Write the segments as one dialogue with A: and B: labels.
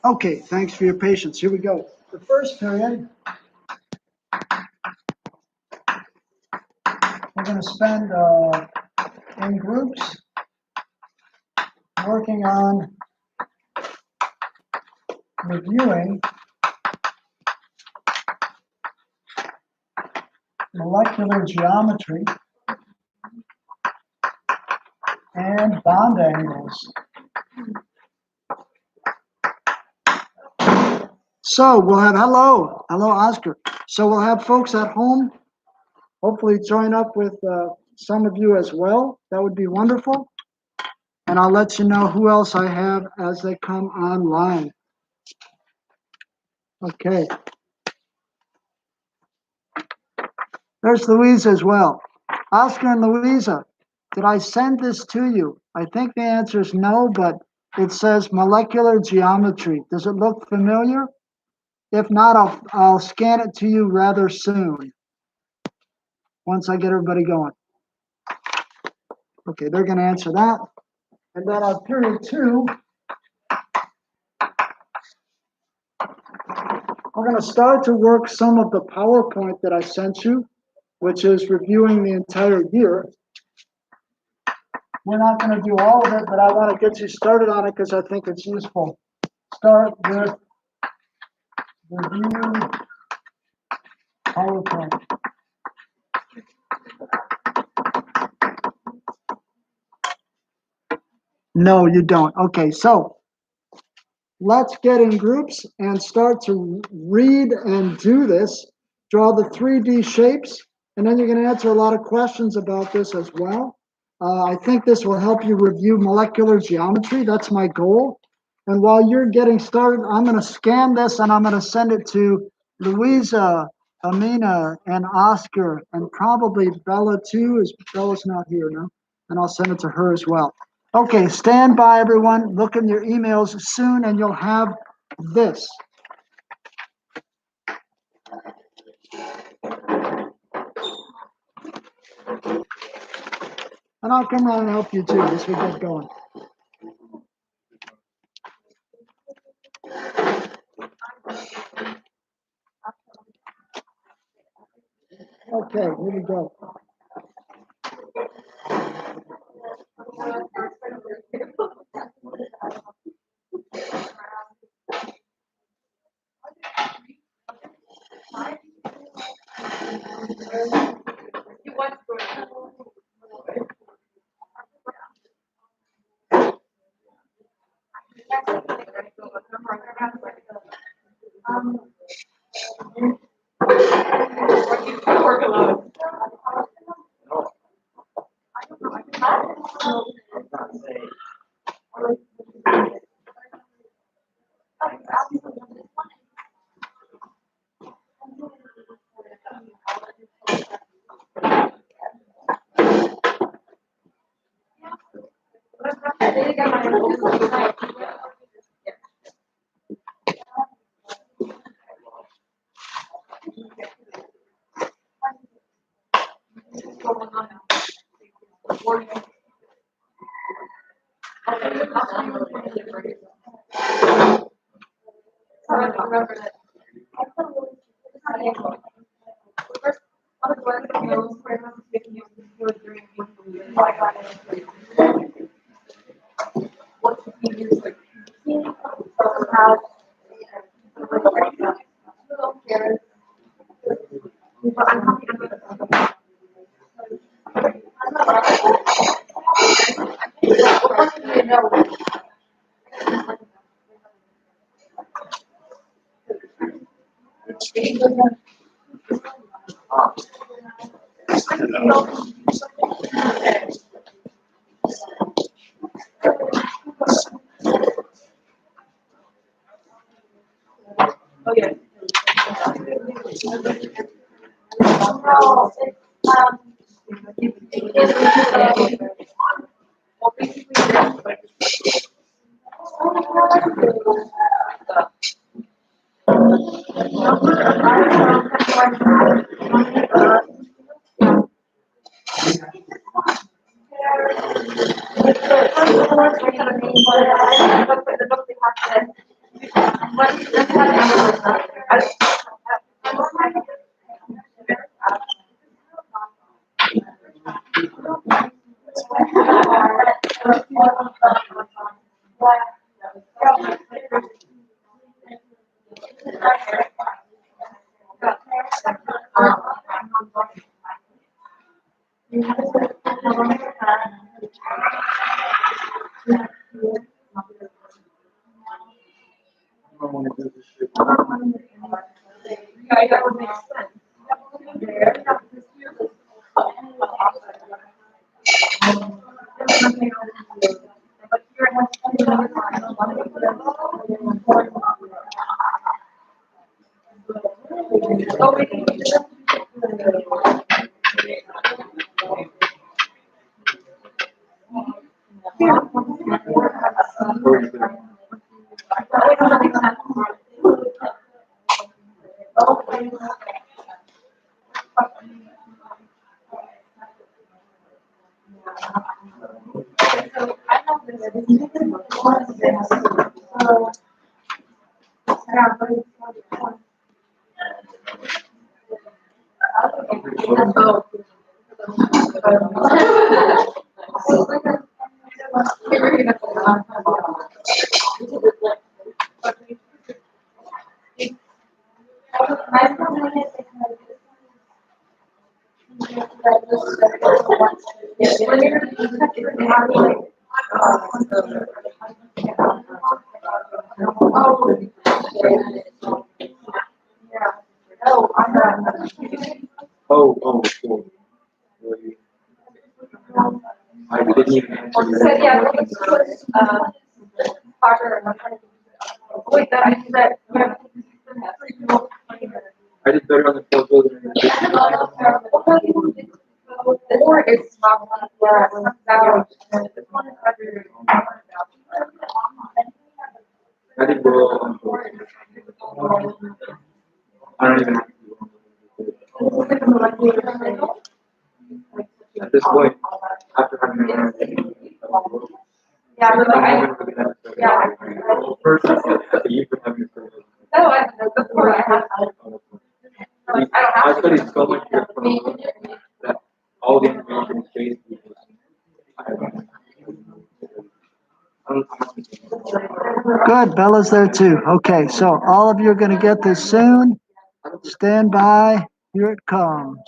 A: Okay, thanks for your patience. Here we go. The first period, we're going to spend in groups working on reviewing molecular geometry and bond angles. So we'll have, hello Oscar. So we'll have folks at home hopefully join up with some of you as well. That would be wonderful. And I'll let you know who else I have as they come online. Okay. There's Louisa as well. Oscar and Louisa, did I send this to you? I think the answer is no, but it says molecular geometry. Does it look familiar? If not, I'll scan it to you rather soon, once I get everybody going. Okay, they're going to answer that. And then on period 2, we're going to start to work some of the PowerPoint that I sent you, which is reviewing the entire year. We're not going to do all of it, but I want to get you started on it because I think it's useful. Start with review PowerPoint. No, you don't. Okay, so let's get in groups and start to read and do this. Draw the 3D shapes, and then you're going to answer a lot of questions about this as well. I think this will help you review molecular geometry. That's my goal. And while you're getting started, I'm going to scan this and I'm going to send it to Louisa, Amina, and Oscar, and probably Bella too, as Bella's not here now. And I'll send it to her as well. Okay, stand by, everyone. Look in your emails soon, and you'll have this. And I'll come around and help you too as we get going. Okay, here we go.
B: Oh, oh, cool. Really. I didn't even answer I did better on the photo than I did well on photo. I don't even have to. At this point, after having learned, I'm even looking at it. First, you for having it. I studied so much here from that all the information is based because I
A: Good, Bella's there too. Okay, so all of you are going to get this soon. Stand by. Here it comes.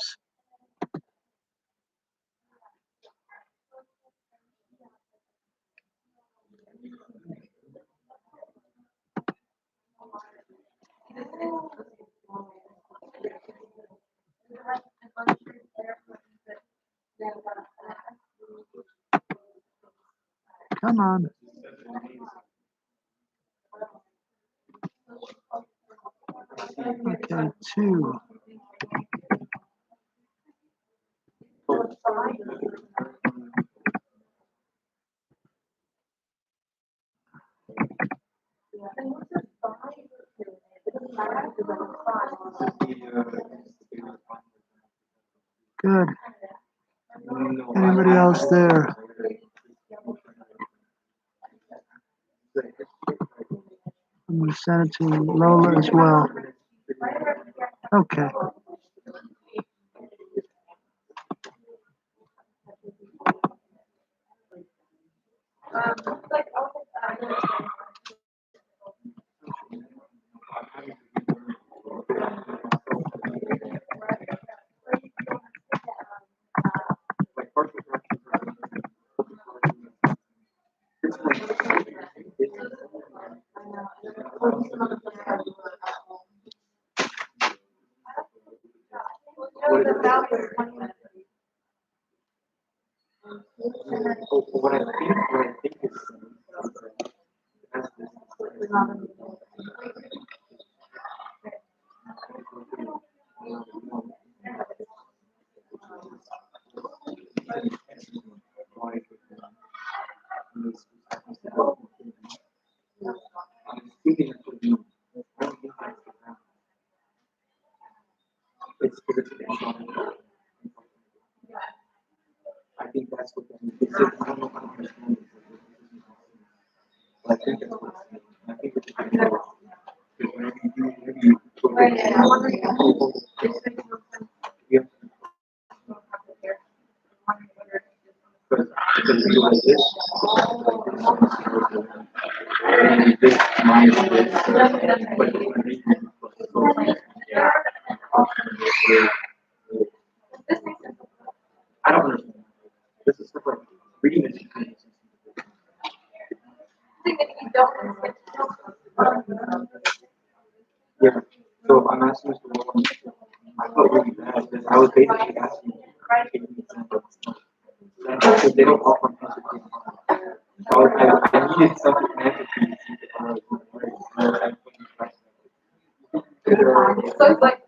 A: Come on. Okay, two. Good. Anybody else there? I'm going to send it to Lola as well. Okay.
B: I think that's what I don't know if I understand it. I think that's what I think it's Yeah. Because you like this, and this mind is this, but yeah. I don't understand. This is like reading it. Yeah. So I'm asking Mr. Williams, I felt really bad because I was basically asking him to give me some of the because they don't offer answers. So I needed something to answer to see if I was right.
C: So it's like,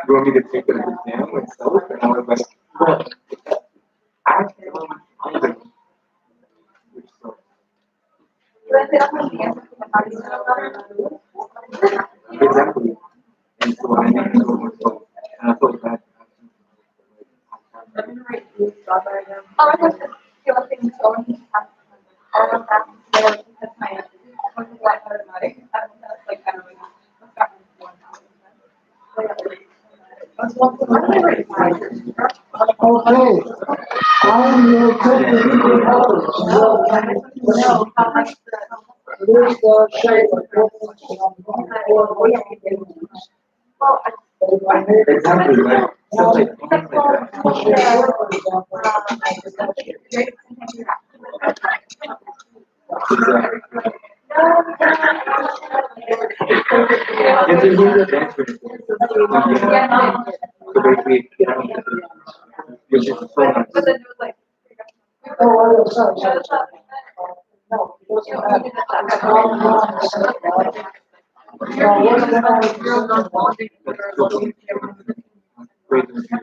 B: You want me to take an exam myself? And I was like, well, I actually don't either. Which sucks. Exactly. And so I needed to go myself. And I felt bad.
C: oh, I was just feeling so all of that because my life automatic. Like, I don't know.
A: Okay. I'm your technical helper.
C: No, how much
A: Here's the shape of what
B: Exactly. Like, so like, things like that. Exactly. It's a user transfer. So basically, which is so nice.
C: but then it was like,
A: Oh, sorry. No, it doesn't have.
B: That's so nice. Great to hear.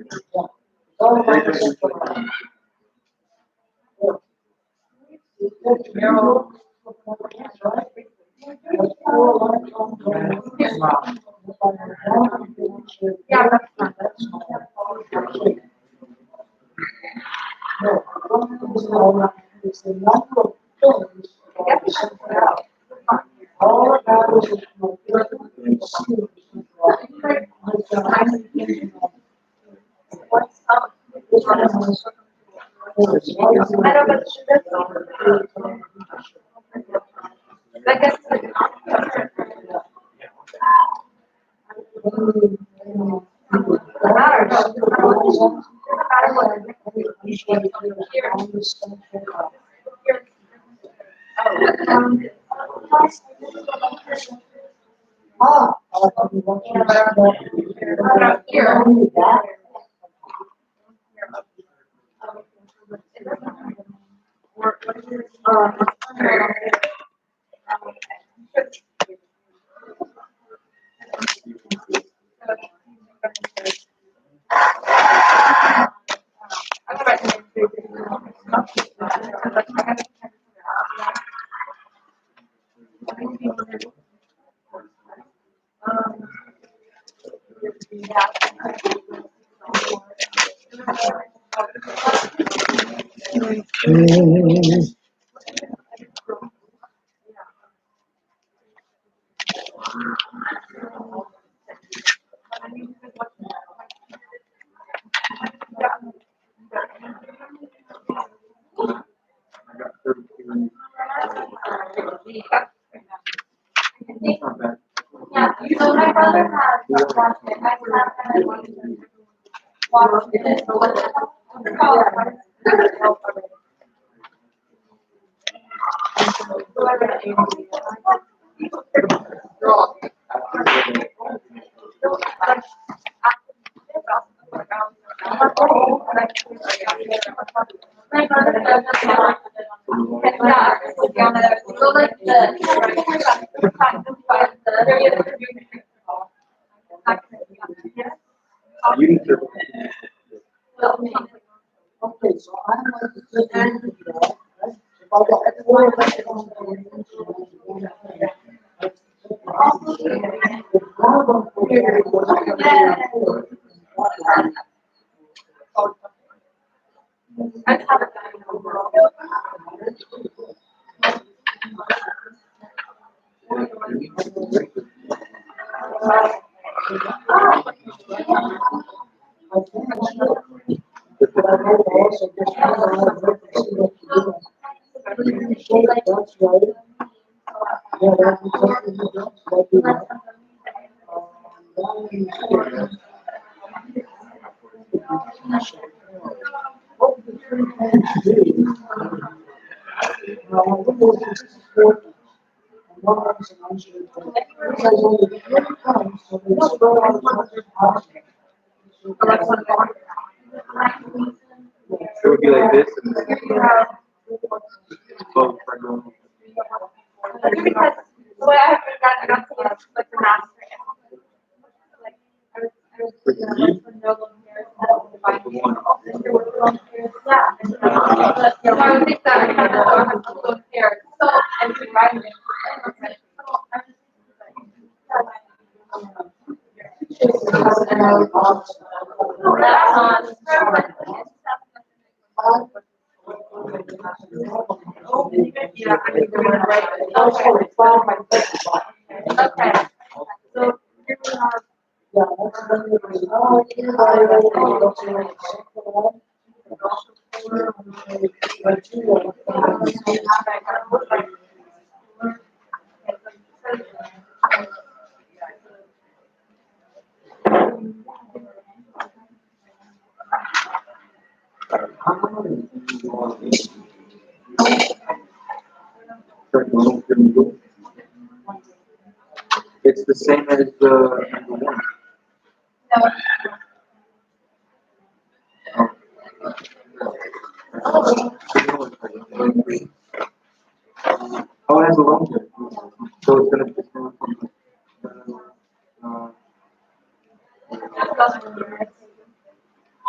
C: yeah, that's fine.
A: It's the number of things. All of that is
C: What's up? I know, but I guess it's like,
B: I got 32. It's not bad.
C: yeah, so my brother has watched it. I haven't watched it. So what's it called?
B: You need to.
A: Okay, so I'm like to take into that, right? If I got four electrons going into one of them will be
B: It would be like this and then both are going.
C: Because the way I got to use like the master like I was no long hair, yeah. So I would think that I had a long hair. So and to write it. Yeah, I mean, the one right. Okay. So here we are.
B: It's the same as the number one. Oh, it has a longer. So it's gonna be from uh,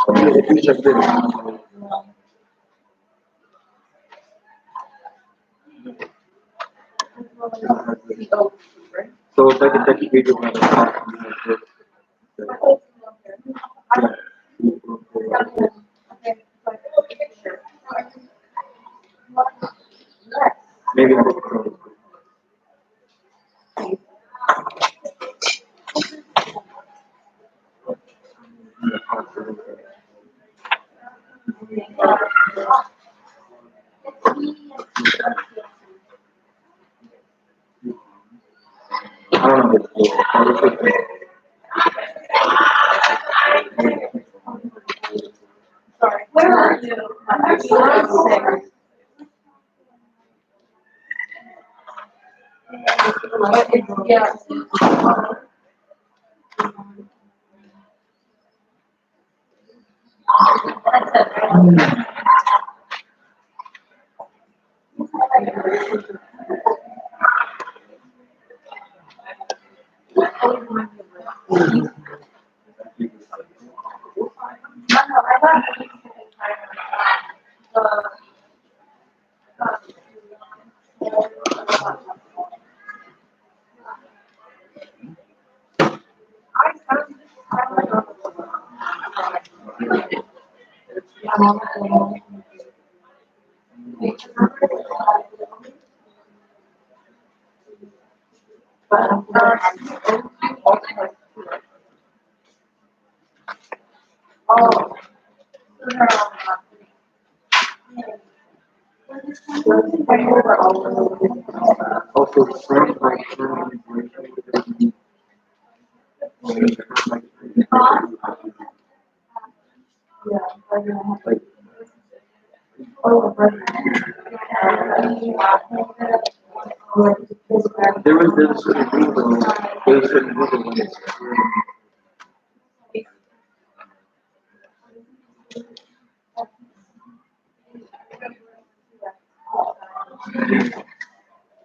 B: if you check this. So if I can take a video of my maybe not. I don't know.
C: Sorry. Where are you? I'm sorry. Yeah.
B: Also, friends like there was a certain rule there was a certain rule when it's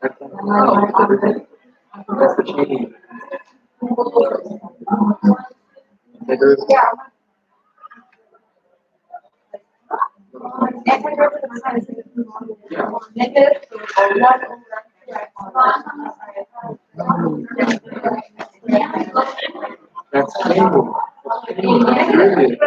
B: that's the change. There's that's change. Really.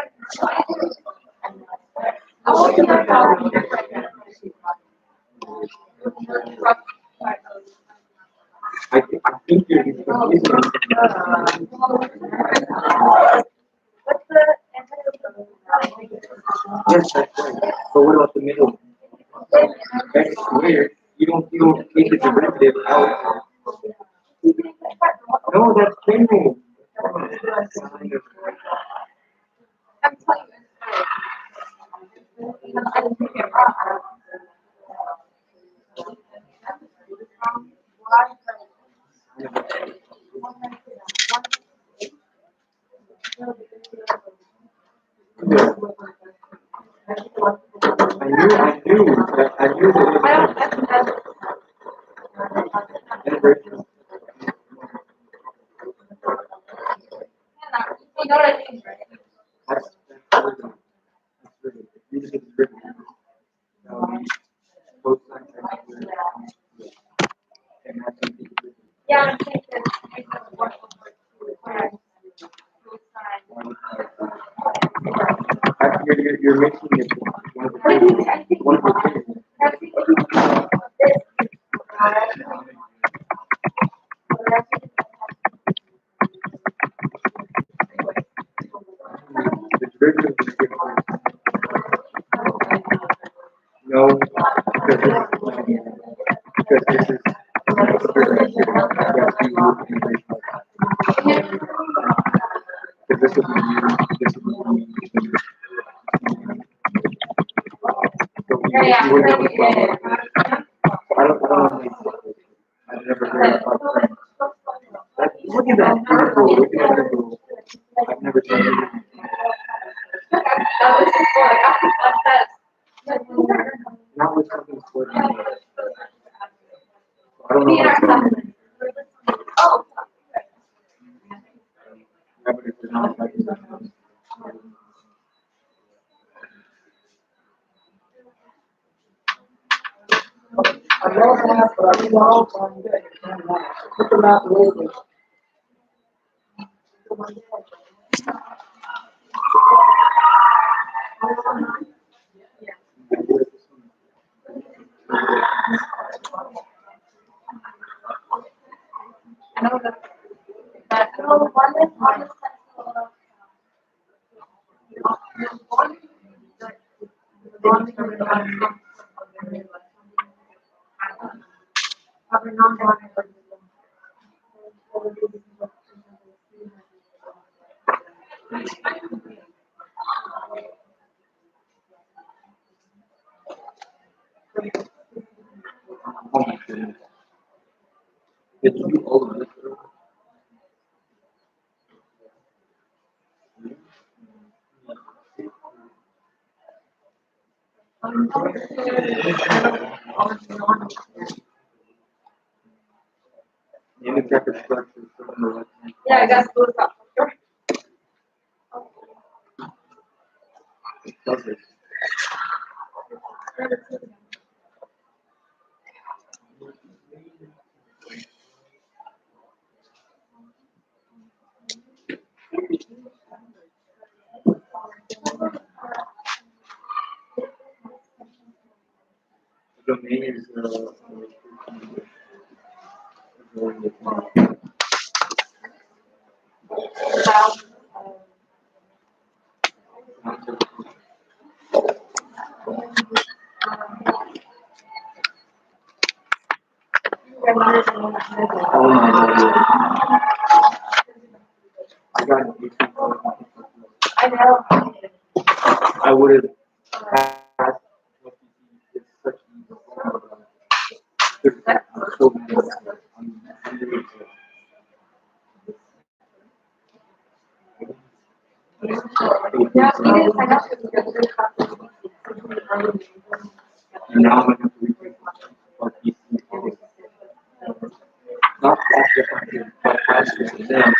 B: I think you're confusing.
C: What's the
B: Yes, that's right. But what about the middle? That's weird. You don't take the derivative out. No, that's changing.
C: I'm telling you, I didn't think it wrong.
B: I knew that.
C: You know what I mean, right?
B: You just get the derivative. Both sides are equal, and that's what you do.
C: Yeah, I'm thinking it's one over two, whereas both sides.
B: You're making it one of
C: I
B: the
C: think, I think,
B: one of the things.
C: I think this,
B: The derivative is different. No, because this is because this is
C: yeah, yeah,
B: you wouldn't
C: yeah, yeah, yeah.
B: I don't know. I've never heard of that. Look at that beautiful. Look at that beautiful. I've never seen it.
C: That was before,
B: Not with something for I don't know how to say it.
C: Oh.
B: Yeah, but it's not like that.
A: I love that, but I love on day. Look at that lately.
C: I know that, but I know one is
B: Oh my goodness. Did you do all of this? In the chapter structure from the left hand.
C: yeah, I guess those up.
B: It does it. The domain is oh my god. I got an 18.
C: I know.
B: I would have had it's such there's so many underneath it.
C: Yeah, it is. I know.
B: And now I'm going to have to read what you see. Not that different, but as you them.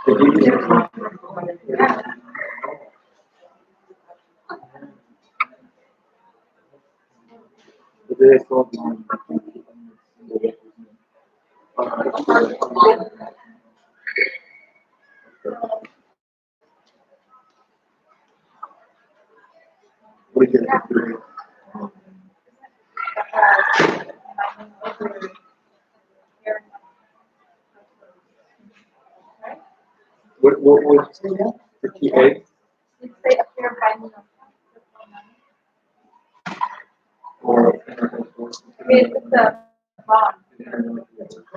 B: But this is We can do what was for TA
C: You'd say a fair binding of
B: or
C: it's a bond. I guess it's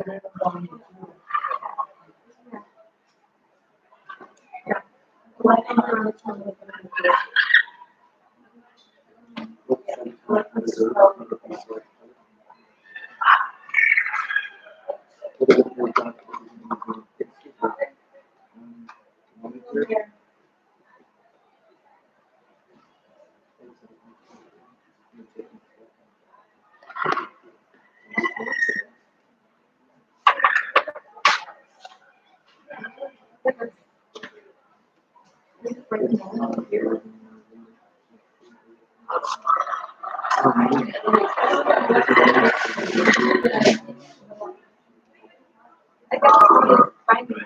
C: binding.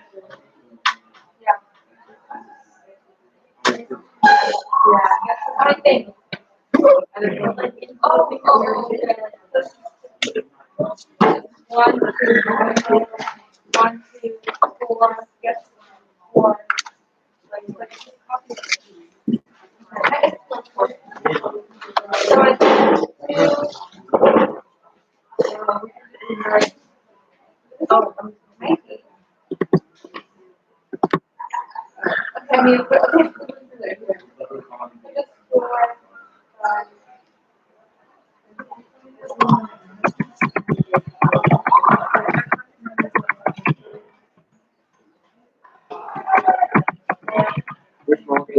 C: Yeah. Yeah. I think. Oh, one, two, 4, yes, 4. Like, so I think, oh, maybe. I mean, okay. Just 4, 5.
B: which one is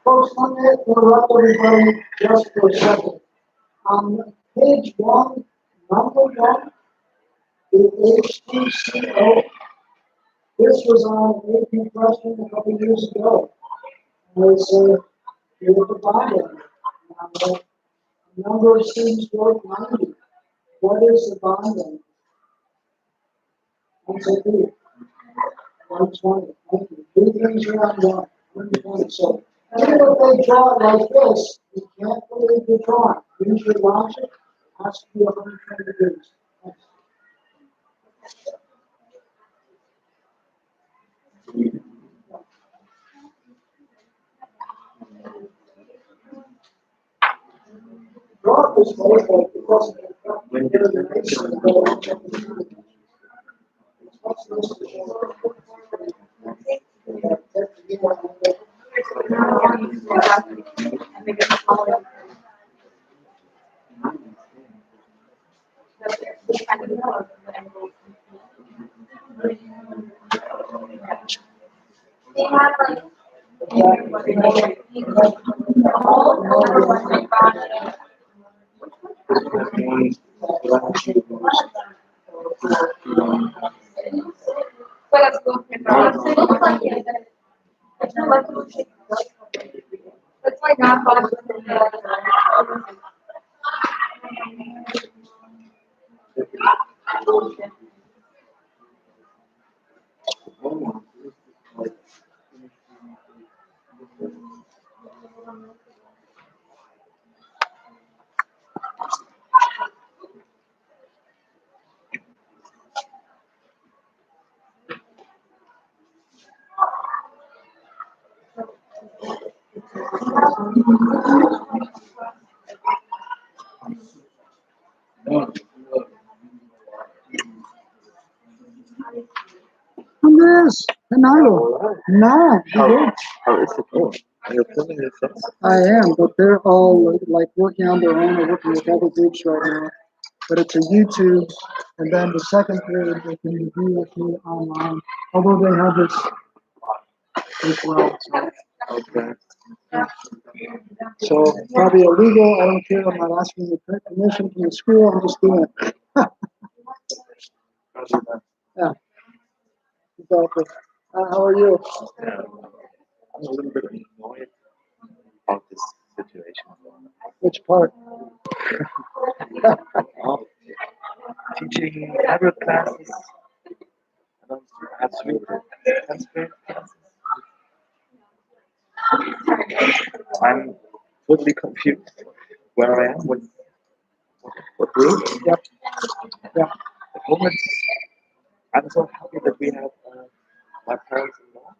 A: Folks, let me interrupt everybody just for a second. On page 1, number 1, the H2CO, this was on an AP question a couple years ago. And it said, here's the bond. Number of students work 90. What is the bond? Answer B. 120. Thank you. Two things are on one. 120. So, even if they draw it like this, you can't believe the drawing. Use your logic. It has to be 120 degrees. Thanks. Draw it this way, but it doesn't get cut.
B: when
C: They have like that's like not possible.
A: Andres, Canalo. Nah,
B: How is it going? Are you filming yourself?
A: I am, but they're all like working on their own or working with other groups right now. But it's a YouTube, and then the second period they can be with me online. Although they have this as well.
B: Okay.
A: So probably illegal. I don't care. I'm not asking the permission from the school. I'm just doing it. Yeah, exactly. How are you?
B: Yeah. I'm a little bit annoyed about this situation.
A: Which part?
B: Oh, teaching private classes. I don't have three tenth grade classes. I'm totally confused where I am, what group.
A: Yep. Yeah.
B: At the moment, I'm so happy that we have my parents-in-law,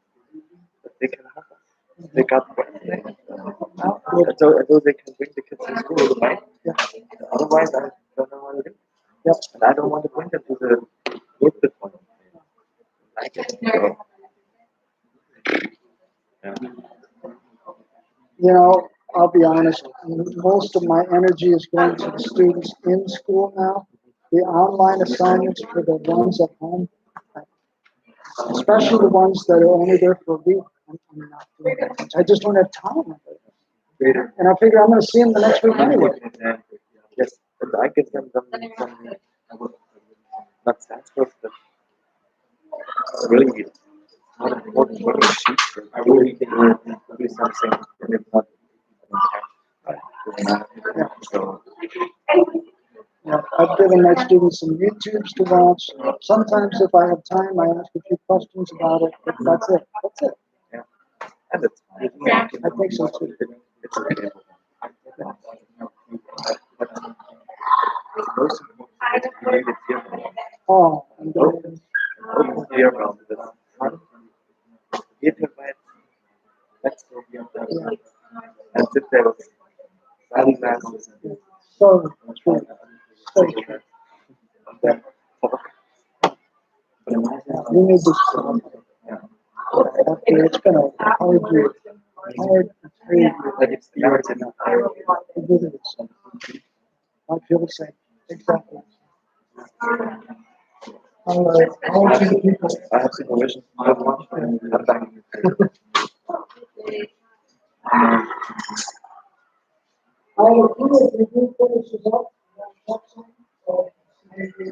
B: that they can help us. They got vaccinated, so they can bring the kids to school, right?
A: Yeah.
B: Otherwise, I don't know what to do.
A: Yep.
B: And I don't want to bring them to the group deployment. Like it. So, yeah.
A: You know, I'll be honest, most of my energy is going to the students in school now. The online assignments for the ones at home, especially the ones that are only there for a week, I'm not doing that much. I just don't have time. And I figure I'm going to see them the next week anyway.
B: Yes, and I give them some not Sanskrit, but really not important sheets. I really think do something, and if not, I don't care.
A: Yeah.
B: So,
A: Yeah, I've given my students some YouTubes to watch. Sometimes if I have time, I ask a few questions about it, but that's it. That's it.
B: yeah, and it's fine.
A: I think so too.
B: It's okay. But most important, you need it here.
A: Oh, and then,
B: Open the around the sun, get your bed, let's go here and sit there with silent glasses
A: so true. So
B: and
A: true.
B: then talk.
A: Yeah, we need this job.
B: Yeah.
A: It's been a hard year. Hard, crazy.
B: Like it's the hours enough.
A: It really is. I feel the same. Exactly. All to the people.
B: I have supervision. I have one and I'm back.
A: Our group review finishes up. So maybe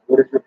B: What is it?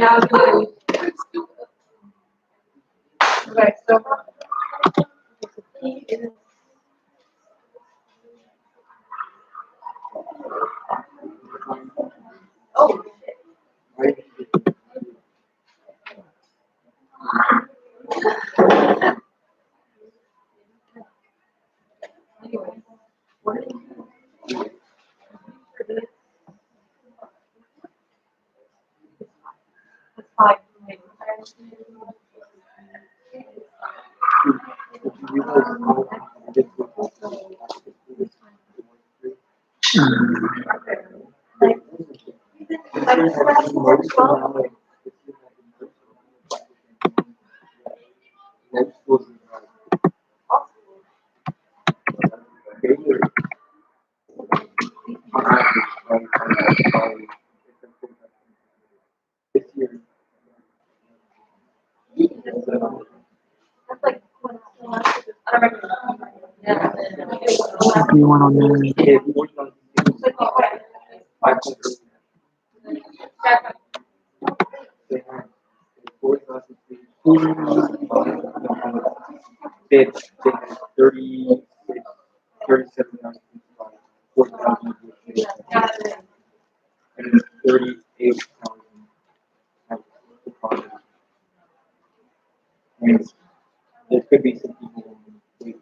C: Okay, so he is. Oh, shit. Anyway, what did he do? It's fine. That's like when I don't remember. Yeah.
A: You want on there?
B: Yeah, we worked on 500. They had 4,000 they had 36, 37,000 4,000 and 38,000 had deposits. I mean, there could be some people who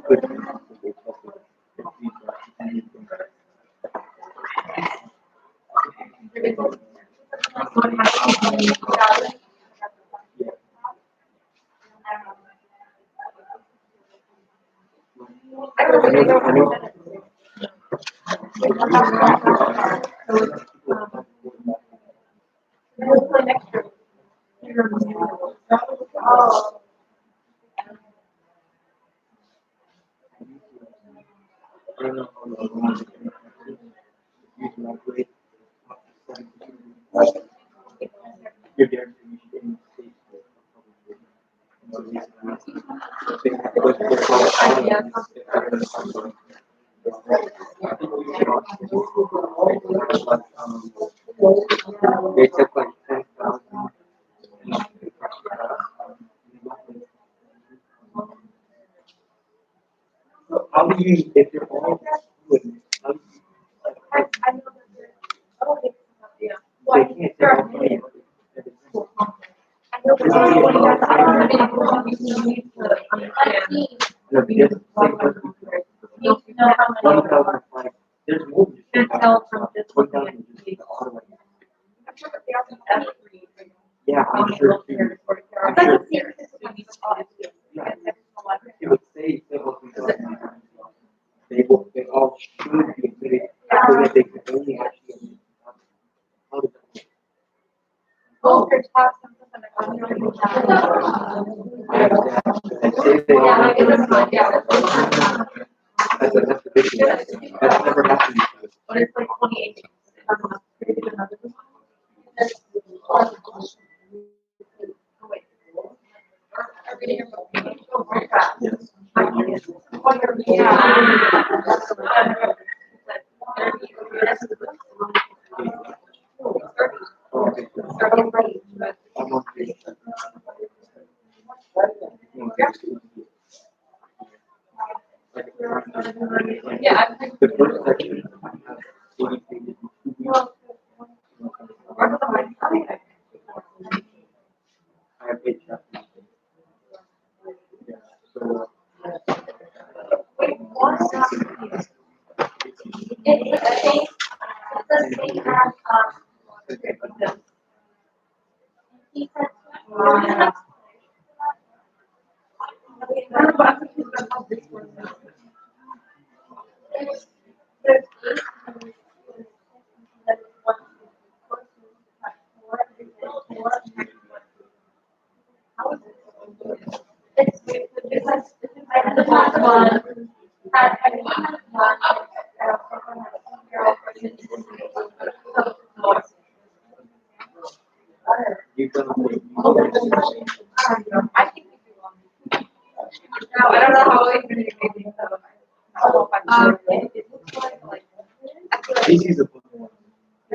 B: could be possibly tested if these are anything. Yeah. I know.
C: Oh.
B: I don't know how long you can operate. You're there to be in state. They took like 10,000. How do you, if you're all good, how do you, they can't tell me. There's more than yeah, I'm sure too. I'm sure it would say civil control. They all should be admitted so that they can only actually how to they say they all that's the big thing. That's never happened before.
C: But it's like 28.
B: Yes. I'm on page.
C: Yeah,
B: The first section I have 40 pages. I have 8 chapters. Yeah. So you've done
C: I think we do. No, I don't know how we can make it. I don't know if I'm sure. It looks like I feel like
B: this is a book,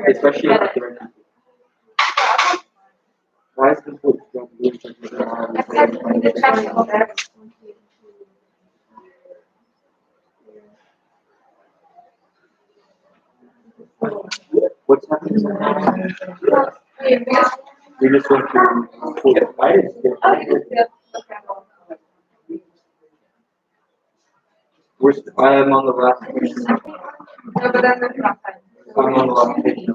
B: especially if they're What's happening? We just went to. I didn't skip. I am on the last page. I'm on the last page.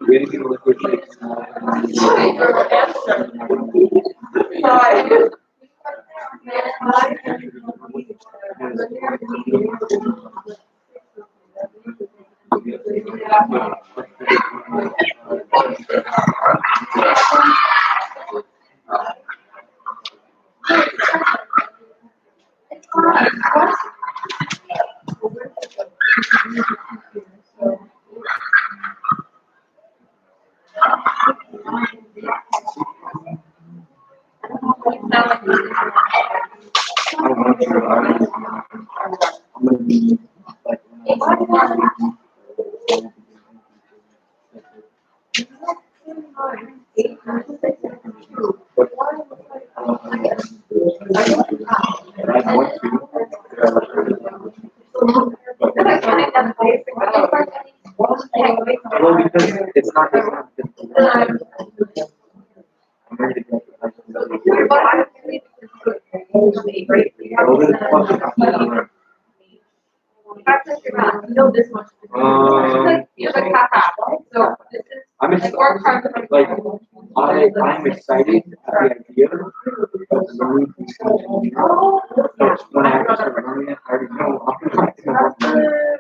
B: We didn't get a liquid shake. I'm gonna be like I want well, because it's not. I'm ready to go. I'm excited. Like I'm excited at the idea of learning these things. But when I actually start learning it, I already know I'm not gonna learn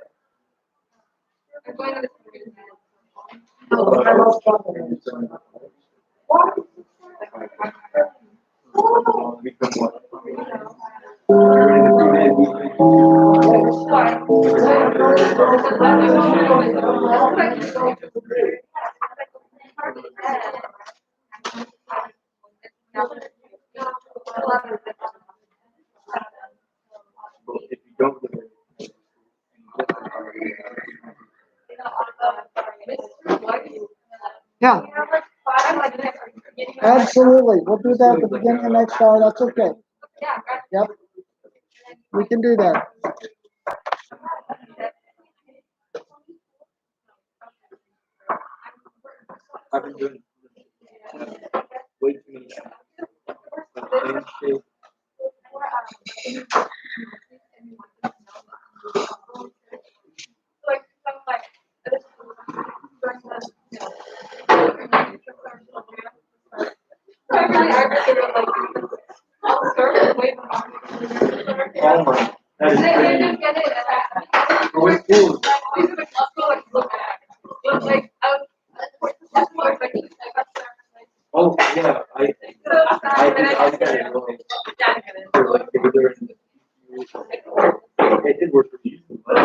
B: if you don't do it.
A: Yeah, absolutely. We'll do that at the beginning of next hour. That's okay. Yep. We can do that.
B: I've been doing way too many things. Oh my, that is crazy. What school? Oh yeah, I think I got it wrong. It did work for me, but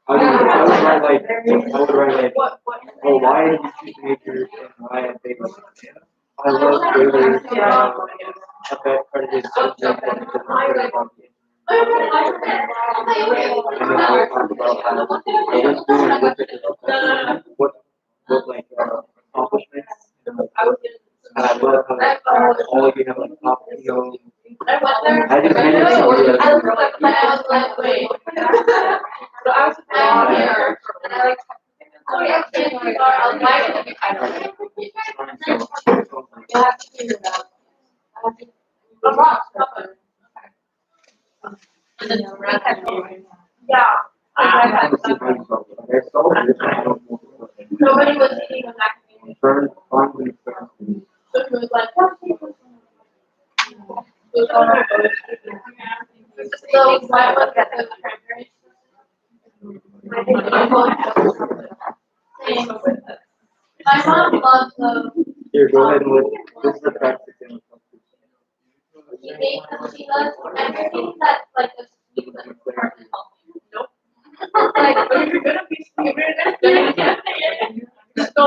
B: I would write like, oh, why did you choose major and why I think I love Taylor's a bad credited subject that is about and then I would talk about how I went through and looked at what like accomplishments and I love how all of you have like top, I just made it
C: Nobody was eating
B: burn on the
C: So why was that so transparent? My mom loves the.
B: Here, go ahead and look. This is the practice.
C: She loves everything that's like a sweet and healthy. Nope. Like, you're gonna be stupid. So,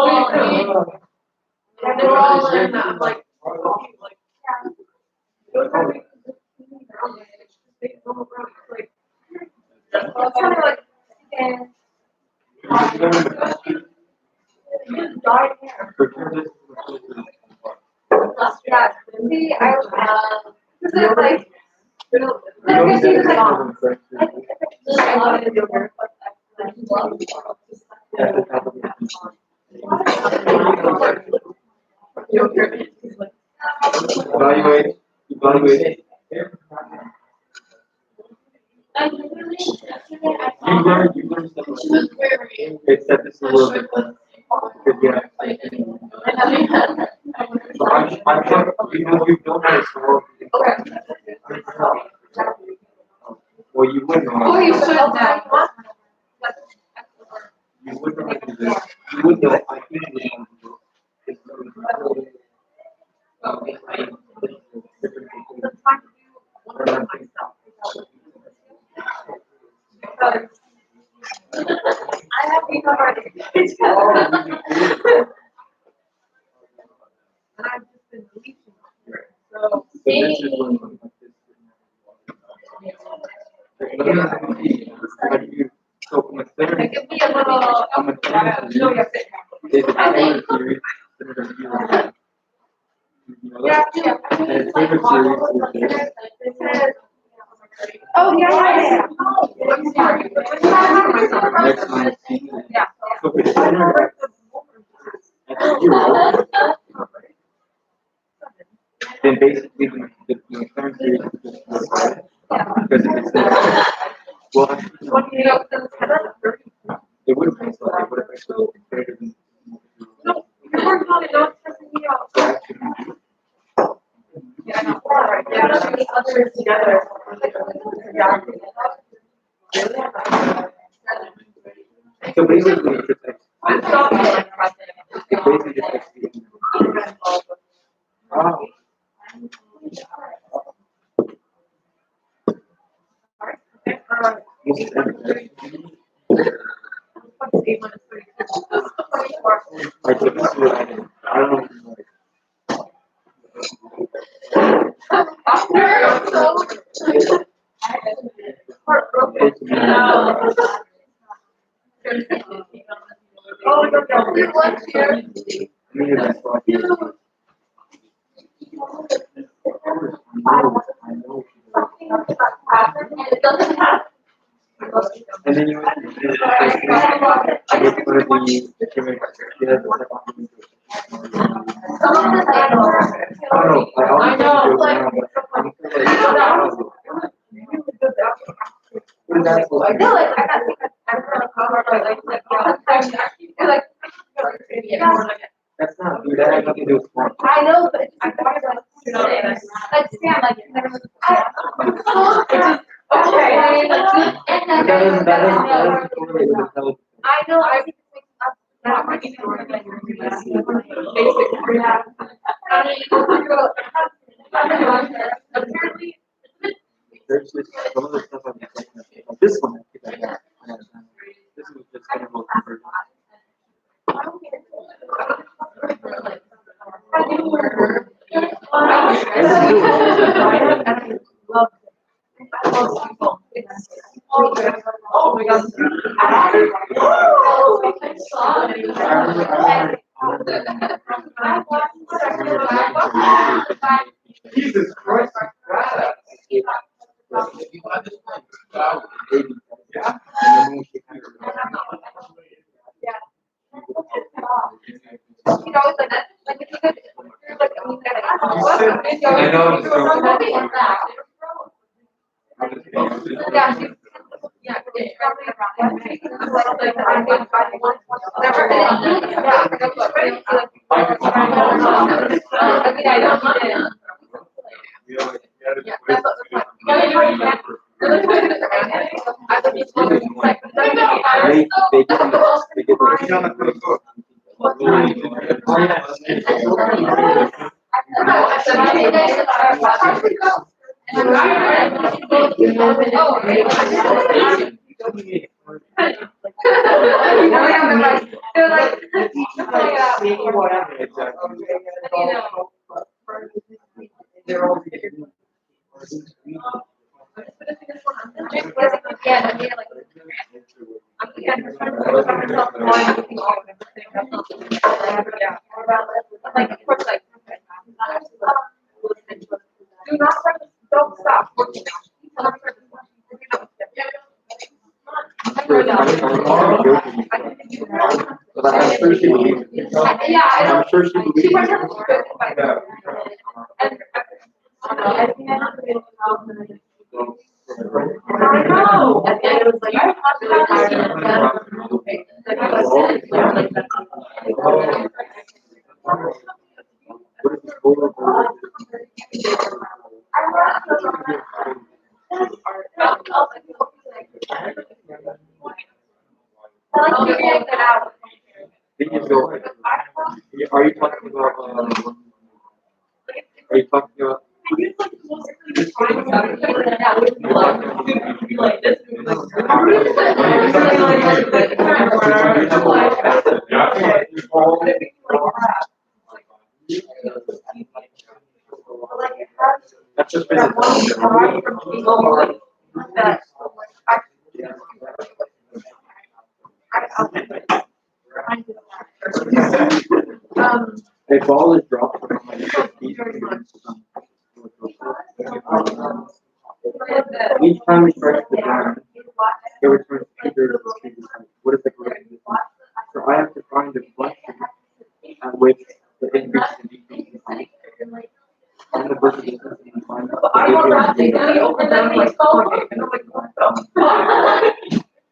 C: Yeah, see, I this is like, I wanted to do her.
B: Evaluate. You learn stuff like that. Except it's a little bit. Because yeah. So I'm sure, you don't have to solve. Well, you wouldn't know.
C: Oh, you should now.
B: You wouldn't know how to do this. You wouldn't know. I think you would know how to do this.
C: I have to cover it. And I've just been teaching. So,
B: So from a third,
C: give me a little,
B: from a third
C: show you a bit.
B: there's a third series, there's a series. You know,
C: Yeah,
B: that's-
C: yeah.
B: and a third series is this.
C: Oh, yeah. I'm sorry.
B: Next minus C.
C: Yeah.
B: So if it's center at 0, then basically the current series is just because if it's there. Well,
C: What do you know?
B: it would have been so it would have actually been greater than.
C: No, you're working on it, don't stress me out.
B: So actually,
C: Yeah, I know. Yeah, should be others together.
B: so basically it's just like,
C: I'm sorry, like,
B: it basically just exceeds. Wow. This is everything. I took this to I don't know if you know it. Me and my thought is, I know. And then you know,
C: I know, like, I feel like I got
B: that's not, dude, that has nothing to do with sport.
C: I know, but I thought about like Sam, like you never okay.
B: That doesn't correlate with intelligence.
C: I know, I think it's not really sure that you're basic. Apparently,
B: There's just some of the stuff I'm saying. This one, I think I got. This was just kind of a conversion.
C: Oh my God.
B: Jesus Christ.
C: You know, it's like that. Like if you could, like,
B: I know, it's
C: yeah, yeah, it's probably around. Like, I'm going to find one, whatever. Yeah, I mean, I don't need it. Yeah, that's what. I would just like, Like, of course, like, do not don't stop working out.
B: But I'm sure she believes it.
C: Yeah,
B: I'm sure she believes
C: she
B: it.
C: went to school, and I know. And then it was like, I'm really tired of that. Like, I was like, I'll figure it out.
B: Then you go, are you talking about, are you talking about? That's just been a ball is dropped from my each time we press the ground, it returns either. What is the correct? So I have to find the function at which the increase and decrease is. And the versus distance and find the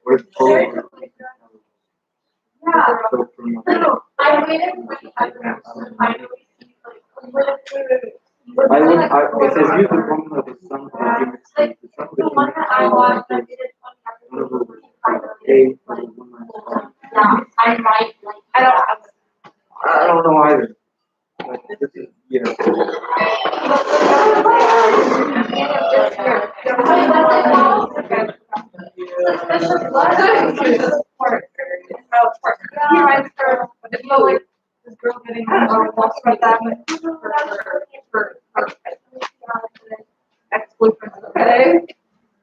B: what is total. So from
C: I waited.
B: it says use the formula of the sum of the units. The sum of the units is A plus 1 minus 5.
C: I'm right.
B: I don't know either. But this is, you know.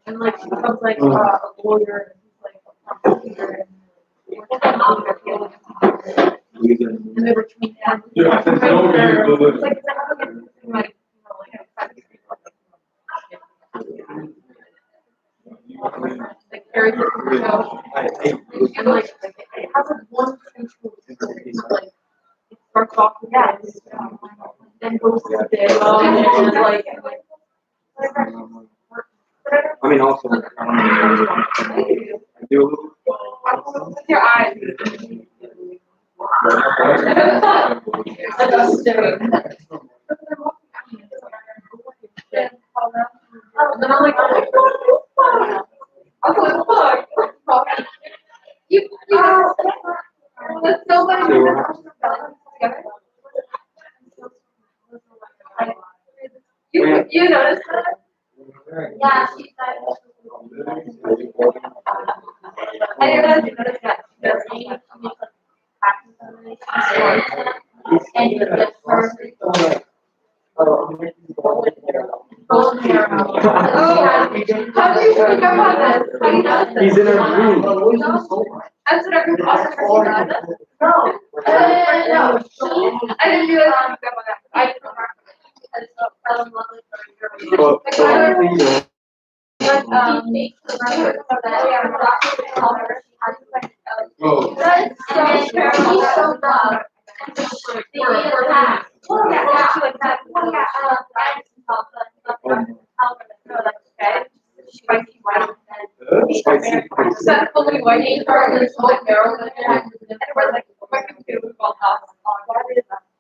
C: And like she becomes like a lawyer and he's like a prosecutor and they were trained as like Carrie Fisher show. And like it has like one central like it starts off with that then goes to the and like
B: I mean, also, I do a little.
C: with your eyes. And then I'm like, there's nobody you noticed that? Yeah, she said. I didn't know if you noticed that. And you just golden hair. How do you pick up on this? How do you know this?
B: He's in a room.
C: That's what everyone else does. No. No. I didn't do that. I didn't know. I fell in love with her.
B: Well,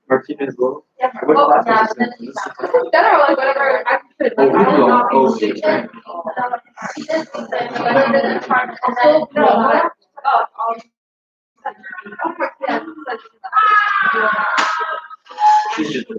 B: Martinez Gold. What class is this?
C: Generally, whatever I could, like, I don't know. Oh,
B: She's just.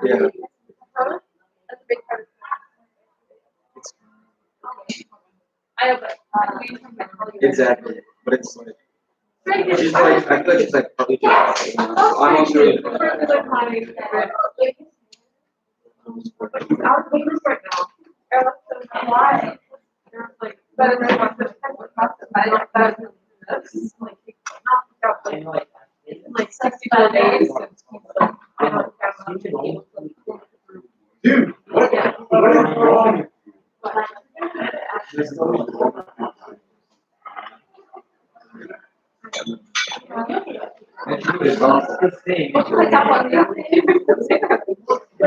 B: Yeah.
C: I have
B: Exactly, but it's like, she's like, I feel like she's like probably just, I'm also really.
C: Our papers right now. Why? They're like better than what the I don't that is like like 64 days since I don't have much able to
B: Dude, what?
C: yeah.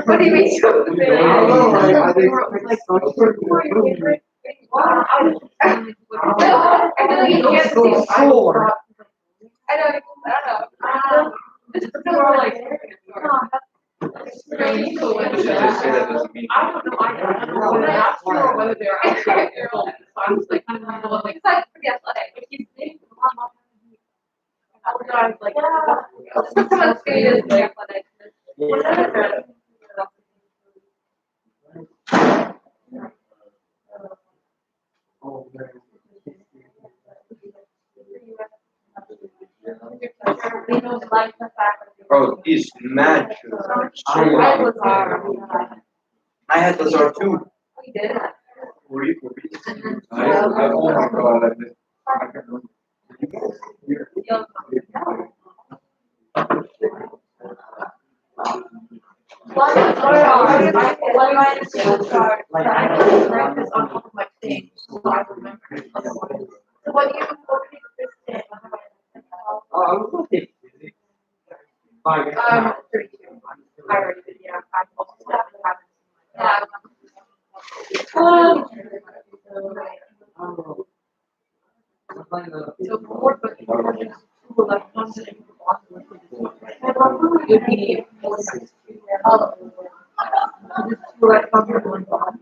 C: What do you mean?
B: I think.
C: I don't know. It's more like. Really cool.
B: You should just say that doesn't mean.
C: I don't know. I don't know whether that's true or whether they're actually there. So I'm just like, kind of like, it's like pretty athletic. If he's big, I was like, sometimes speed is like athletic.
B: Bro, he's mad. I had Lazar too.
C: We did.
B: Were you? Oh my god, I missed.
C: I'm 32. I already did, yeah. I also have so four, but two left ones and you'd be two left ones and one bond.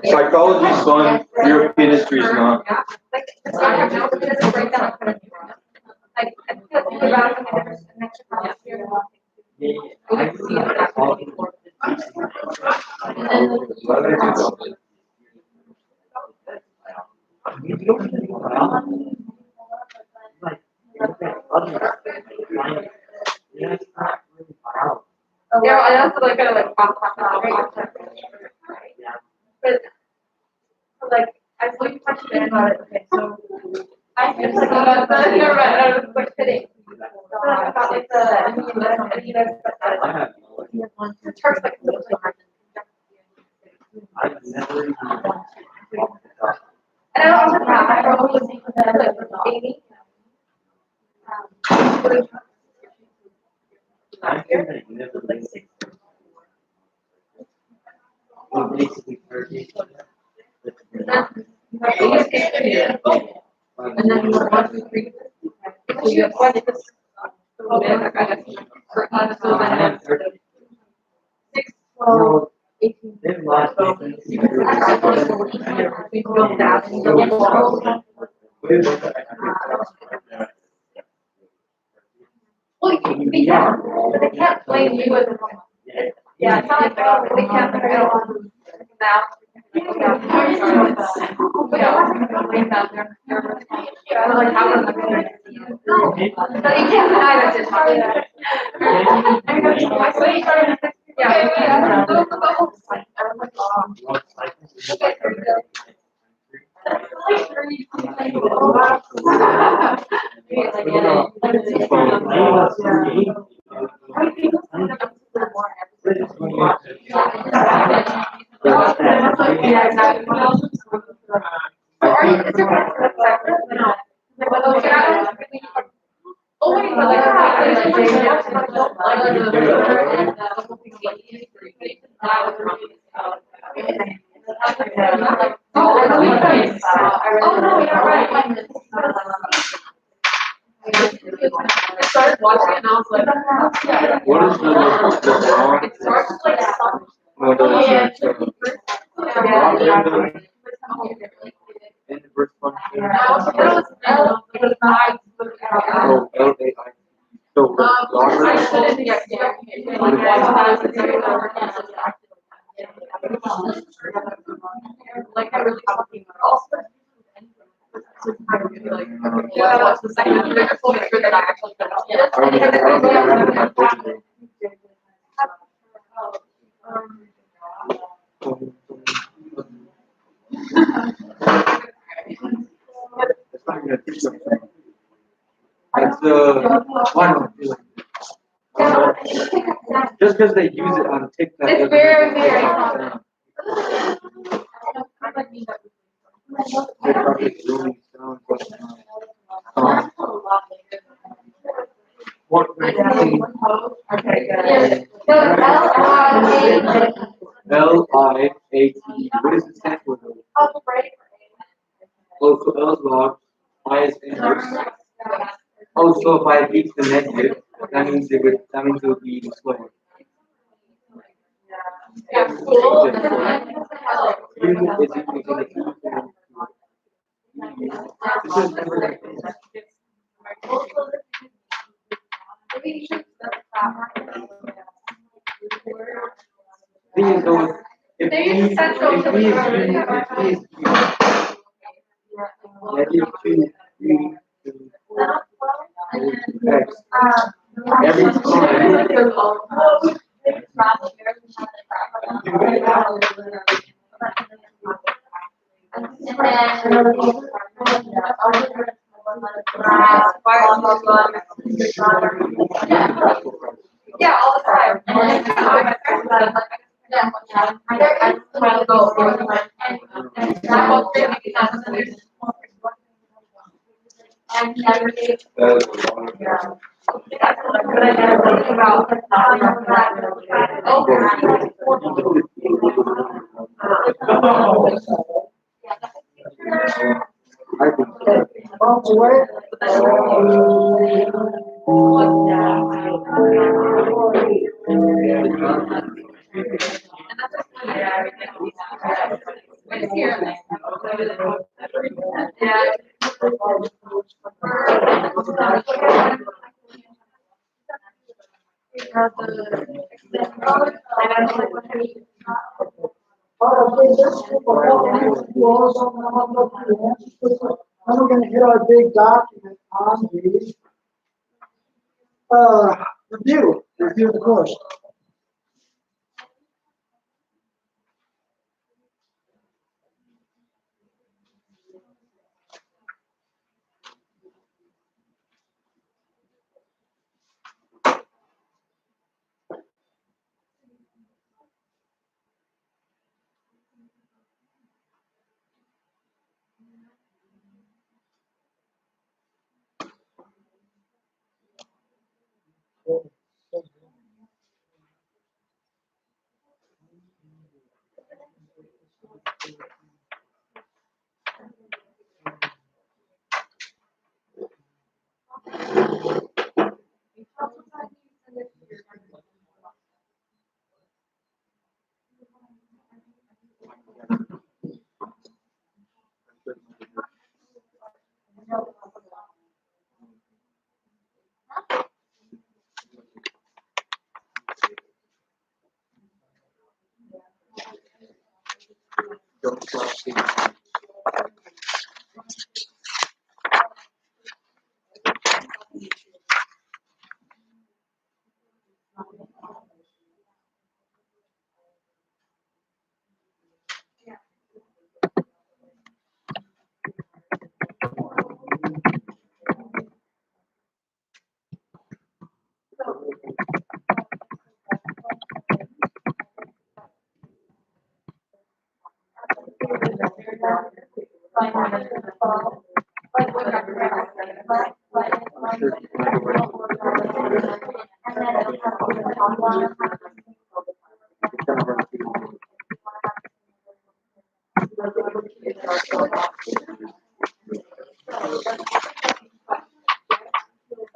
B: Psychology's fun, European history is not.
C: I have no breakdown. Like, I feel about it next year. Yeah, I also like kind of like but like I really touched it about it. Okay, so I just like about the I was like kidding. About like the church like and I also have I probably think that like baby. And then you want 1, 2, 3. So you have 1, 2, 3. So then 6, 12, 18. We build that and well, yeah, but they can't blame you as a yeah, it's not like they can't figure out now. Yeah, blame them. They're like, how am I gonna? But you can't deny that it's hard. Oh, no, you're right. I started watching it and I was like,
B: What is the wrong?
C: it starts like
B: No, it doesn't. In the first one. Oh, L-A-I. So,
C: I said it, yeah. Like I really talking about also. Yeah, that's the second. I'm just making sure that I actually.
B: It's not gonna do something. It's one. Just because they use it on TikTok.
C: It's
B: doesn't
C: very,
B: mean it's
C: very
B: not. They probably Rolling Stones, but, what?
C: Okay, good.
B: Liate. What does it stand for? Oh, so L's log, I is inverse. Oh, so if I beat the negative, that means it would be the square.
C: Yeah, cool.
B: Usually it's usually the this is never that thing. Thing is though, if he is U, negative 2, 3, x, every time.
C: Yeah, all the time. Yeah, I try to go. And everything.
B: I think so.
A: Then we're gonna hit our big document on the review the course.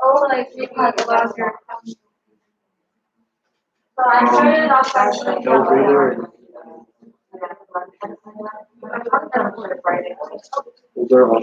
C: Oh, like we had the last year. So I started off actually.
B: No breather. Those are all.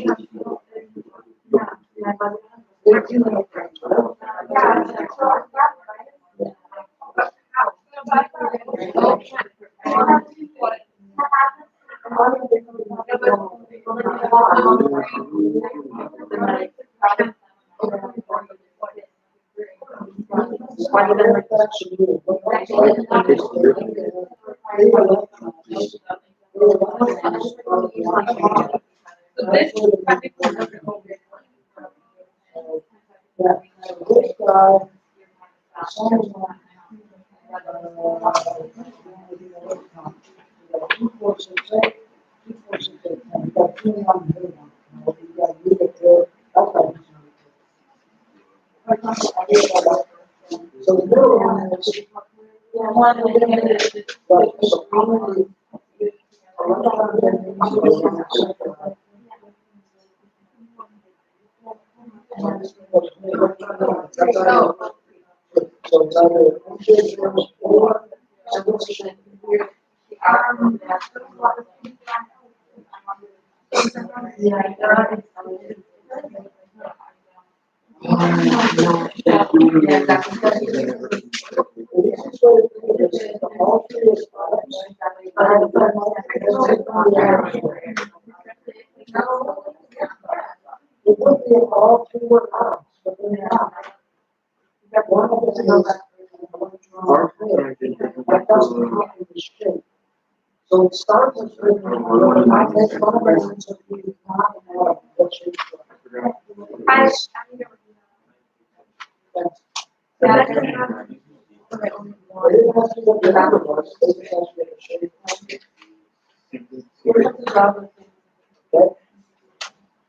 D: So it starts with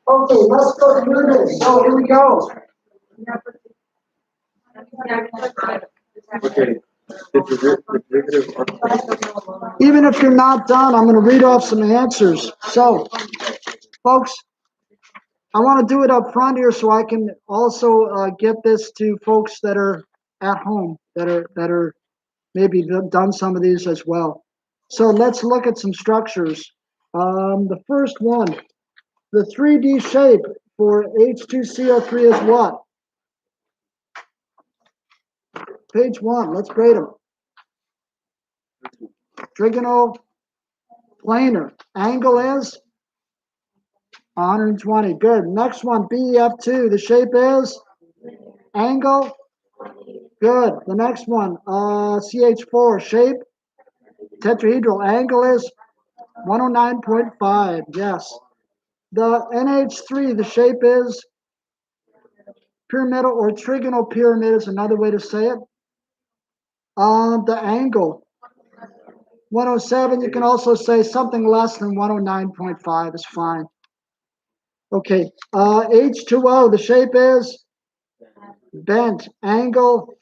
D: okay, let's go through this. So here we go.
B: Okay.
A: Even if you're not done, I'm going to read off some answers. So, folks, I want to do it up front here so I can also get this to folks that are at home, that are maybe done some of these as well. So let's look at some structures. The first one, the 3D shape for H2CO3 is what? Page 1, let's grade them. Trigonal planar. Angle is 120. Good. Next one, BEF2. The shape is angle. Good. The next one, CH4 shape. Tetrahedral. Angle is 109.5. Yes. The NH3, the shape is pyramidal or trigonal pyramid is another way to say it. The angle, 107. You can also say something less than 109.5 is fine. Okay. H2O, the shape is bent. Angle,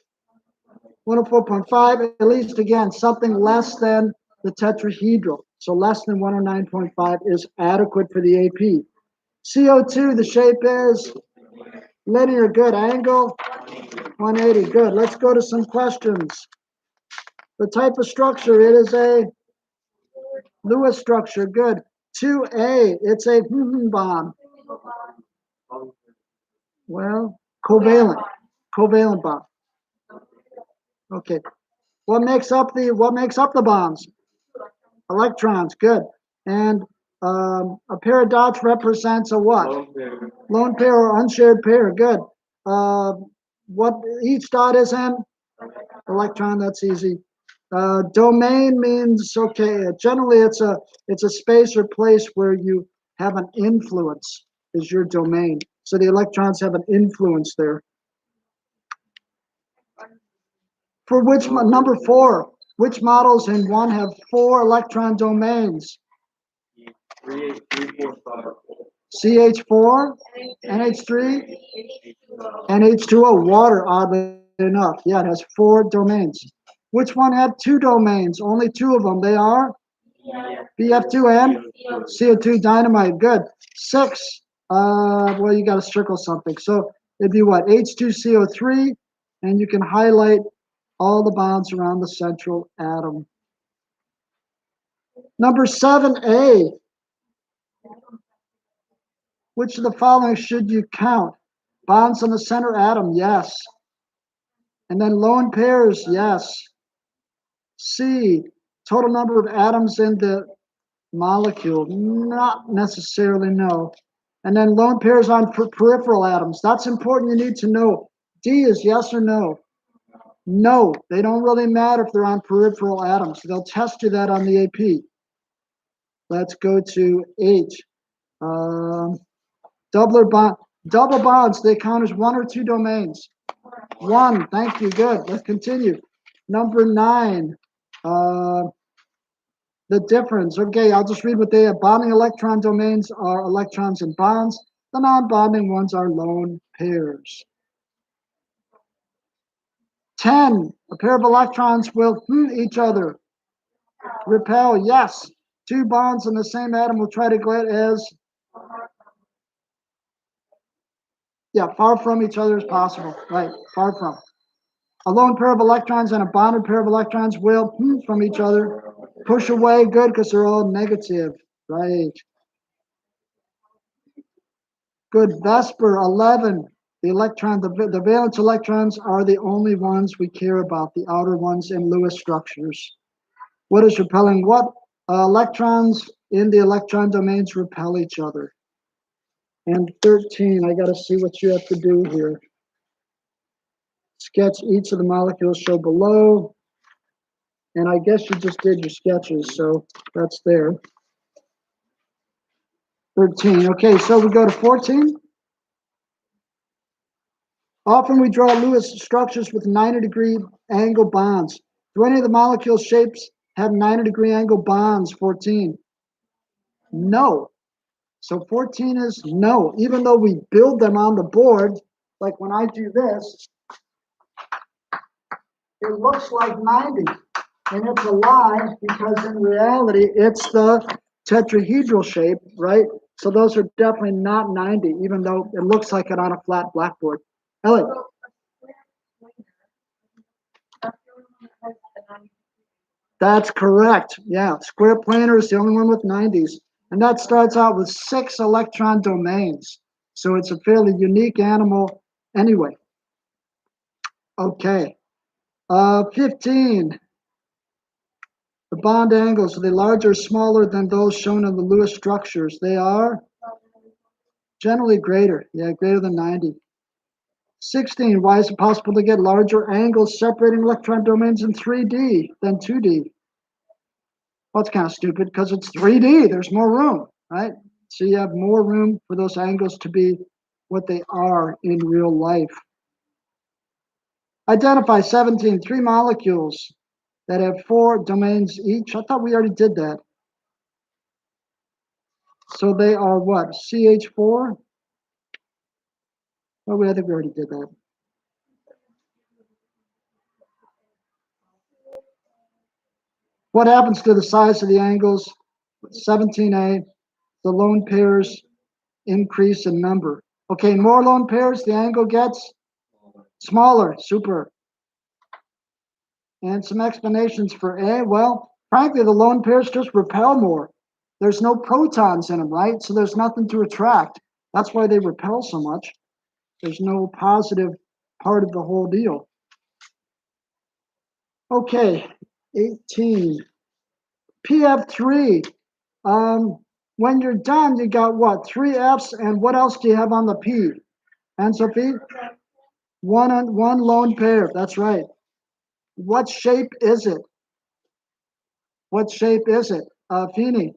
A: 104.5. At least, again, something less than the tetrahedral. So less than 109.5 is adequate for the AP. CO2, the shape is linear. Good. Angle, 180. Good. Let's go to some questions. The type of structure, it is a Lewis structure. Good. 2A, it's a bond. Well, covalent bond. Okay. What makes up the bonds? Electrons. Good. And a pair of dots represents a what? Lone pair or unshared pair. Good. What each dot is an electron. That's easy. Domain means, okay, generally it's a space or place where you have an influence is your domain. So the electrons have an influence there. For which, number 4, which models in one have 4 electron domains? CH4, NH3, and H2O, water, oddly enough. Yeah, it has 4 domains. Which one had 2 domains? Only 2 of them. They are BF2 and CO2 dynamite. Good. 6. Well, you got to circle something. So it'd be what? H2CO3, and you can highlight all the bonds around the central atom. Number 7A. Which of the following should you count? Bonds on the center atom, yes. And then lone pairs, yes. C, total number of atoms in the molecule, not necessarily, no. And then lone pairs on peripheral atoms. That's important. You need to know. D is yes or no. No, they don't really matter if they're on peripheral atoms. They'll test you that on the AP. Let's go to H. Double bonds, they count as 1 or 2 domains. 1, thank you, good. Let's continue. Number 9, the difference. Okay, I'll just read what they have. Bonding electron domains are electrons and bonds. The non-bonding ones are lone pairs. 10, a pair of electrons will each other. Repel, yes. 2 bonds in the same atom will try to get as far from each other as possible. Right, far from. A lone pair of electrons and a bonded pair of electrons will from each other. Push away, good, because they're all negative. Right. Good. Vesper, 11. The valence electrons are the only ones we care about, the outer ones in Lewis structures. What is repelling what? Electrons in the electron domains repel each other. And 13, I got to see what you have to do here. Sketch each of the molecules shown below. And I guess you just did your sketches, so that's there. 13, okay, so we go to 14. Often we draw Lewis structures with 90-degree angle bonds. Do any of the molecule shapes have 90-degree angle bonds? 14. No. So 14 is no. Even though we build them on the board, like when I do this, it looks like 90. And it's a lie because in reality, it's the tetrahedral shape, right? So those are definitely not 90, even though it looks like it on a flat blackboard. Elliot. That's correct. Yeah, square planar is the only one with 90s. And that starts out with 6 electron domains. So it's a fairly unique animal anyway. Okay. 15. The bond angles, are they larger or smaller than those shown in the Lewis structures? They are generally greater. Yeah, greater than 90. 16. Why is it possible to get larger angles separating electron domains in 3D than 2D? Well, it's kind of stupid because it's 3D. There's more room, right? So you have more room for those angles to be what they are in real life. Identify 17, 3 molecules that have 4 domains each. I thought we already did that. So they are what? CH4? Oh, I think we already did that. What happens to the size of the angles? 17A, the lone pairs increase in number. Okay, more lone pairs, the angle gets smaller. Super. And some explanations for A. Well, frankly, the lone pairs just repel more. There's no protons in them, right? So there's nothing to attract. That's why they repel so much. There's no positive part of the whole deal. Okay, 18. PF3. When you're done, you got what? 3 Fs, and what else do you have on the P? And Sophie? One lone pair. That's right. What shape is it? What shape is it? Feeny?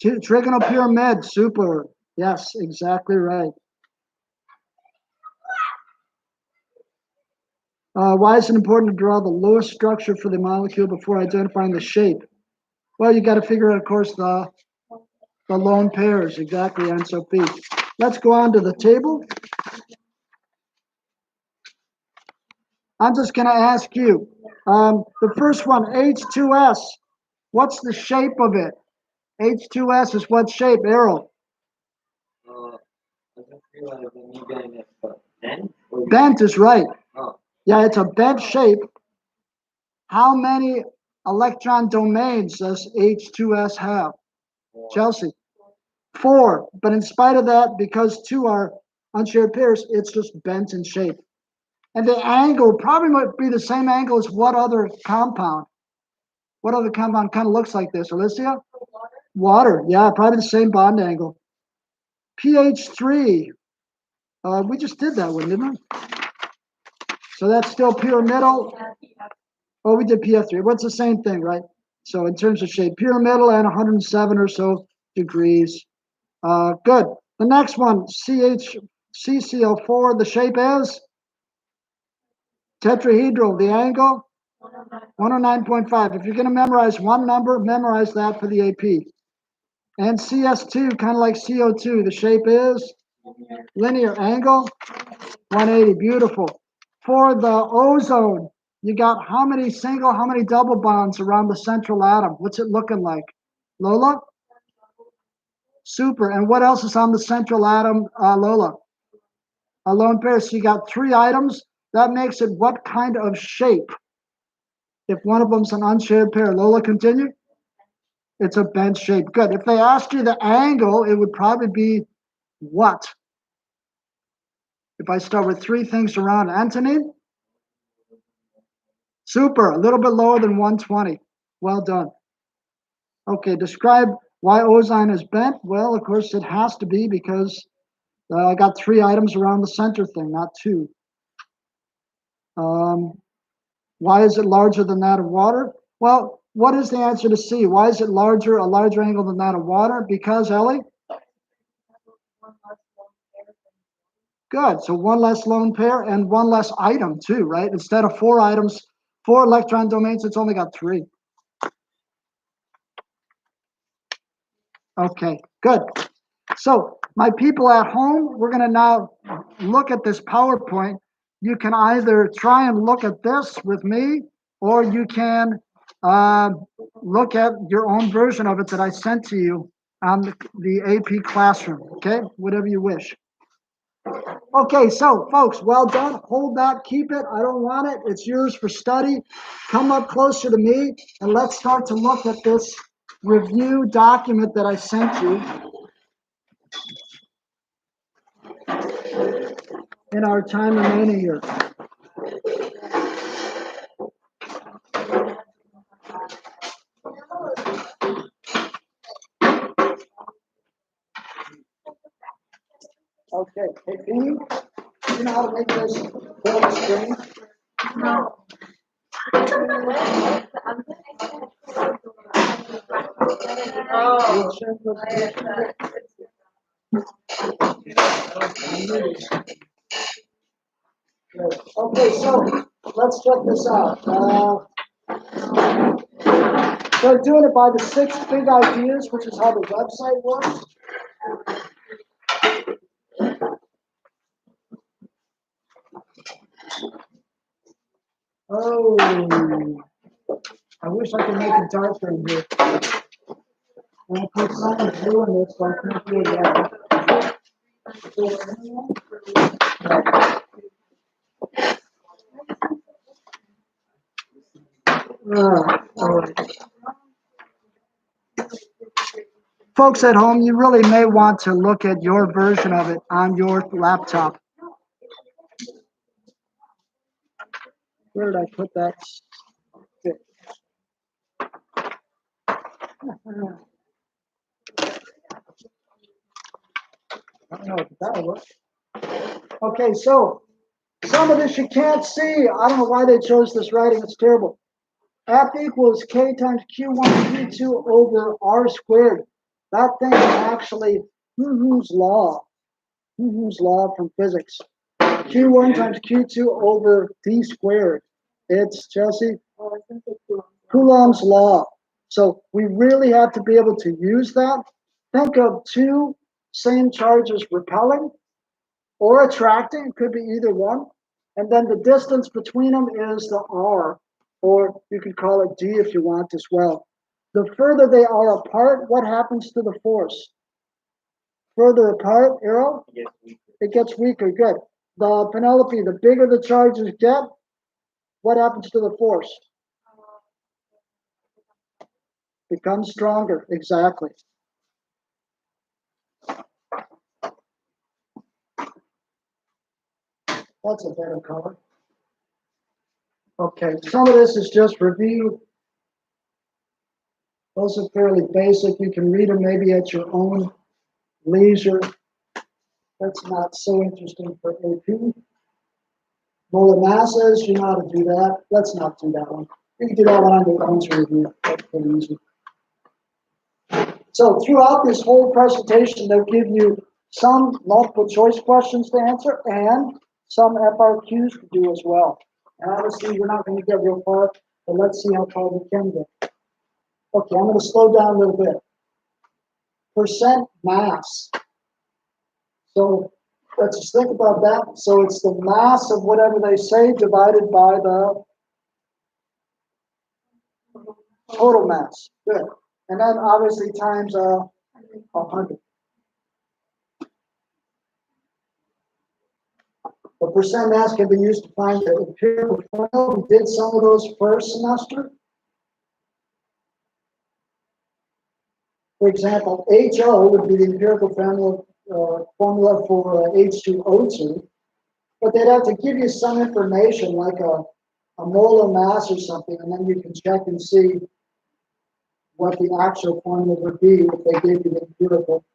A: Trigonal pyramid. Super. Yes, exactly right. Why is it important to draw the Lewis structure for the molecule before identifying the shape? Well, you got to figure out, of course, the lone pairs. Exactly, Anne Sophie. Let's go on to the table. I'm just going to ask you. The first one, H2S. What's the shape of it? H2S is what shape, Errol? Bent is right. Yeah, it's a bent shape. How many electron domains does H2S have? Chelsea? 4. But in spite of that, because 2 are unshared pairs, it's just bent in shape. And the angle probably might be the same angle as what other compound? What other compound kind of looks like this? Alicia? Water. Yeah, probably the same bond angle. pH 3. We just did that one, didn't we? So that's still pyramidal. Oh, we did PF3. What's the same thing, right? So in terms of shape, pyramidal and 107 or so degrees. Good. The next one, CCl4, the shape is tetrahedral. The angle, 109.5. If you're going to memorize one number, memorize that for the AP. And CS2, kind of like CO2, the shape is linear. Angle, 180. Beautiful. For the ozone, you got how many single, how many double bonds around the central atom? What's it looking like? Lola? Super. And what else is on the central atom, Lola? A lone pair. So you got 3 items. That makes it what kind of shape? If one of them's an unshared pair. Lola, continue. It's a bent shape. Good. If they ask you the angle, it would probably be what? If I start with 3 things around, Antonin? Super. A little bit lower than 120. Well done. Okay, describe why ozone is bent. Well, of course, it has to be because I got 3 items around the center thing, not 2. Why is it larger than that of water? Well, what is the answer to C? Why is it a larger angle than that of water? Because, Ellie? Good. So 1 less lone pair and 1 less item too, right? Instead of 4 items, 4 electron domains, it's only got 3. Okay, good. So my people at home, we're going to now look at this PowerPoint. You can either try and look at this with me, or you can look at your own version of it that I sent to you on the AP classroom, okay? Whatever you wish. Okay, so folks, well done. Hold that, keep it. I don't want it. It's yours for study. Come up closer to me, and let's start to look at this review document that I sent you in our time remaining here. Okay, hey, Beanie, you know how to make this full screen?
C: No. Oh.
A: Okay, so let's check this out. They're doing it by the 6 big ideas, which is how the website works. Oh, I wish I could make it darker in here. And I put something blue in this, so I can't do that. All right. Folks at home, you really may want to look at your version of it on your laptop. Where did I put that? I don't know if that'll work. Okay, so some of this you can't see. I don't know why they chose this writing. It's terrible. F equals K times Q1 Q2 over R squared. That thing is actually Who's law. Who's law from physics. Q1 times Q2 over D squared. It's, Chelsea, Coulomb's law. So we really have to be able to use that. Think of 2 same charges repelling or attracting. It could be either one. And then the distance between them is the R, or you could call it D if you want as well. The further they are apart, what happens to the force? Further apart, arrow? It gets weaker. Good. The Penelope, the bigger the charges get, what happens to the force? Becomes stronger. Exactly. That's a better color. Okay, some of this is just review. Those are fairly basic. You can read them maybe at your own leisure. That's not so interesting for AP. Molar masses, you know how to do that. Let's not do that one. You can do that one on your own to review. That's pretty easy. So throughout this whole presentation, they'll give you some multiple choice questions to answer and some FRQs to do as well. And obviously, we're not going to get real far, but let's see how far we can get. Okay, I'm going to slow down a little bit. Percent mass. So let's just think about that. So it's the mass of whatever they say divided by the total mass. Good. And then obviously times 100. The percent mass can be used to find the empirical formula. We did some of those first semester. For example, HO would be the empirical formula for H2O2, but they'd have to give you some information like a molar mass or something, and then you can check and see what the actual formula would be if they gave you the empirical.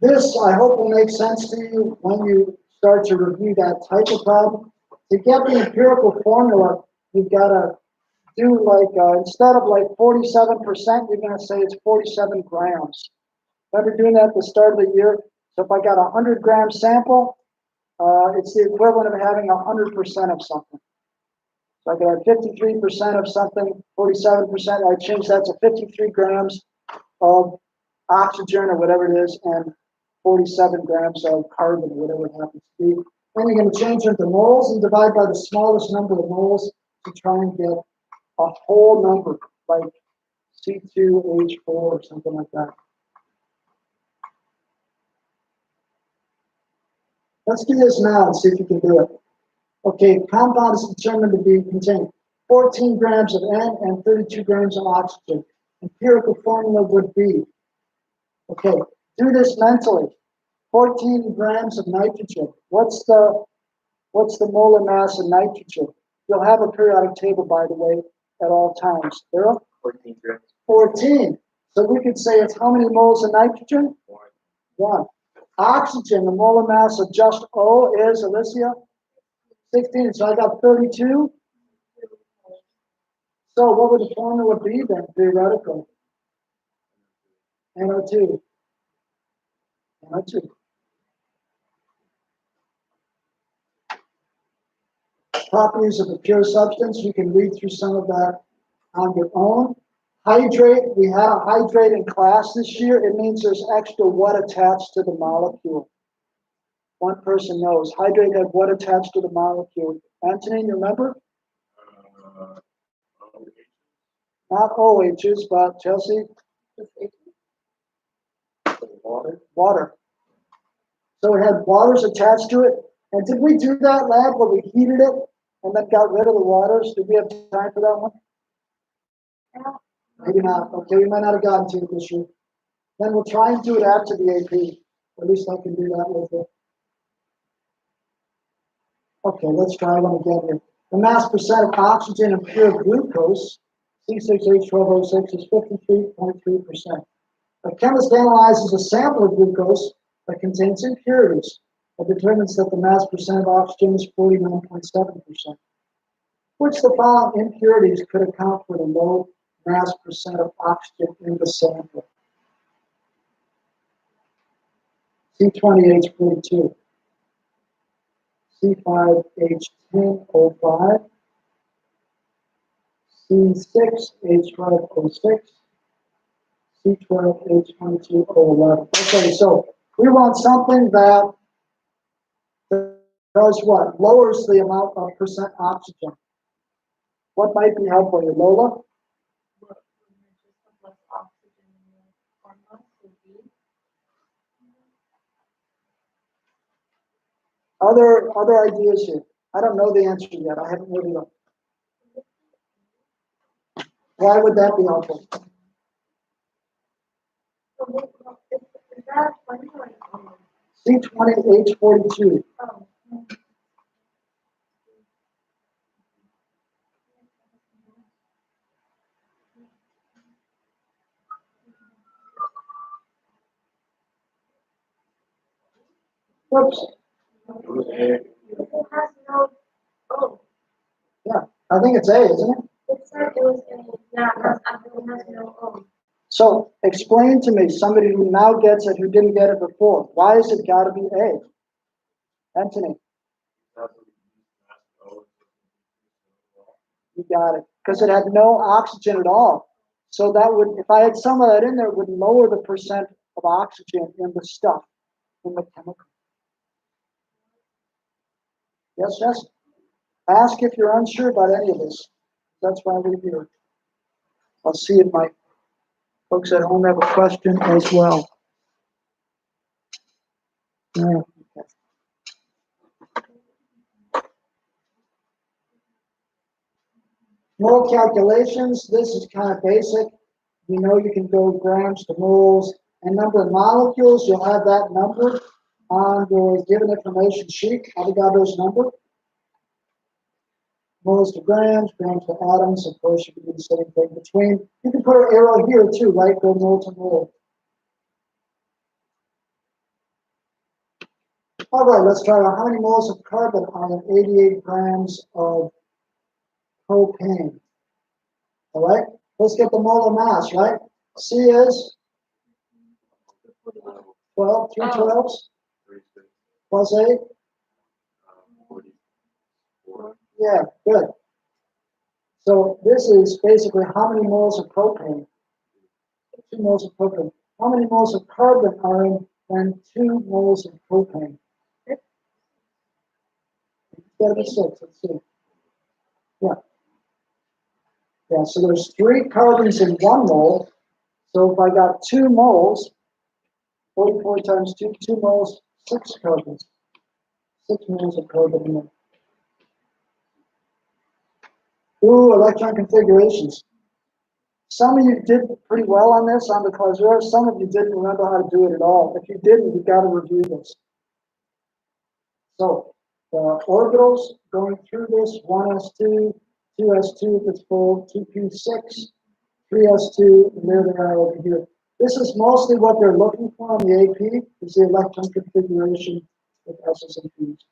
A: This, I hope, will make sense to you when you start to review that type of problem. To get the empirical formula, you've got to do like, instead of like 47%, you're going to say it's 47 grams. Remember doing that at the start of the year? So if I got a 100-gram sample, it's the equivalent of having 100% of something. So I could have 53% of something, 47%, I change that to 53 grams of oxygen or whatever it is, and 47 grams of carbon, whatever it happens to be. Then you're going to change into moles and divide by the smallest number of moles to try and get a whole number, like C2H4 or something like that. Let's do this now and see if you can do it. Okay, compound is determined to be contain 14 grams of N and 32 grams of oxygen. Empirical formula would be, okay, do this mentally. 14 grams of nitrogen. What's the molar mass of nitrogen? You'll have a periodic table, by the way, at all times. There?
B: 14 grams.
A: 14. So we could say it's how many moles of nitrogen? 1. Oxygen, the molar mass of just O is, Alicia? 16. So I got 32. So what would the formula be then, theoretically? NO2. NO2. Properties of a pure substance, you can read through some of that on your own. Hydrate, we had a hydrate in class this year. It means there's extra what attached to the molecule. One person knows. Hydrate had what attached to the molecule. Anthony, you remember? Not OHs, but Chelsea? Water. Water. So it had waters attached to it. And did we do that, lab, where we heated it and then got rid of the waters? Did we have time for that one? Maybe not. Okay, we might not have gotten to it this year. Then we'll try and do it after the AP. At least I can do that with it. Okay, let's try one again here. The mass percent of oxygen and pure glucose, C6H12O6, is 53.3%. A chemist analyzes a sample of glucose that contains impurities and determines that the mass percent of oxygen is 49.7%. Which of the following impurities could account for the low mass percent of oxygen in the sample? C20H42, C5H10O5, C6H12O6, C12H22O11. Okay, so we want something that does what? Lowers the amount of percent oxygen. What might be helpful here, Lola? Other ideas here. I don't know the answer yet. I haven't really looked. Why would that be helpful? C20H42. Whoops.
C: It has no, oh,
A: Yeah, I think it's A, isn't it?
C: it said it was A, yeah, it has no O.
A: So explain to me, somebody who now gets it, who didn't get it before, why has it got to be A? Anthony, you got it. Because it had no oxygen at all. So that would, if I had some of that in there, it would lower the percent of oxygen in the stuff, in the chemical. Yes, yes. Ask if you're unsure about any of this. That's why we're here. I'll see if my folks at home have a question as well. Yeah, okay. Mole calculations, this is kind of basic. You know you can go grams to moles. And number of molecules, you'll have that number on your given information sheet. Avogadro's number. Moles to grams, grams to atoms. Of course, you can do the same thing between. You can put an arrow here too, right? Go mole to mole. All right, let's try out how many moles of carbon on 88 grams of propane. All right, let's get the molar mass, right? C is 12, 3 12s plus 8. Yeah, good. So this is basically how many moles of propane? 2 moles of propane. How many moles of carbon are in when 2 moles of propane? It's got to be 6. Let's see. Yeah. Yeah, so there's 3 carbons in 1 mole. So if I got 2 moles, 44 times 2, 2 moles, 6 carbons. 6 moles of carbon in there. Ooh, electron configurations. Some of you did pretty well on this on the Clausura. Some of you didn't remember how to do it at all. If you didn't, you've got to review this. So the orbitals going through this, 1s2, 2s2 if it's full, 2p6, 3s2, and there they are over here. This is mostly what they're looking for on the AP, is the electron configuration with S's and P's.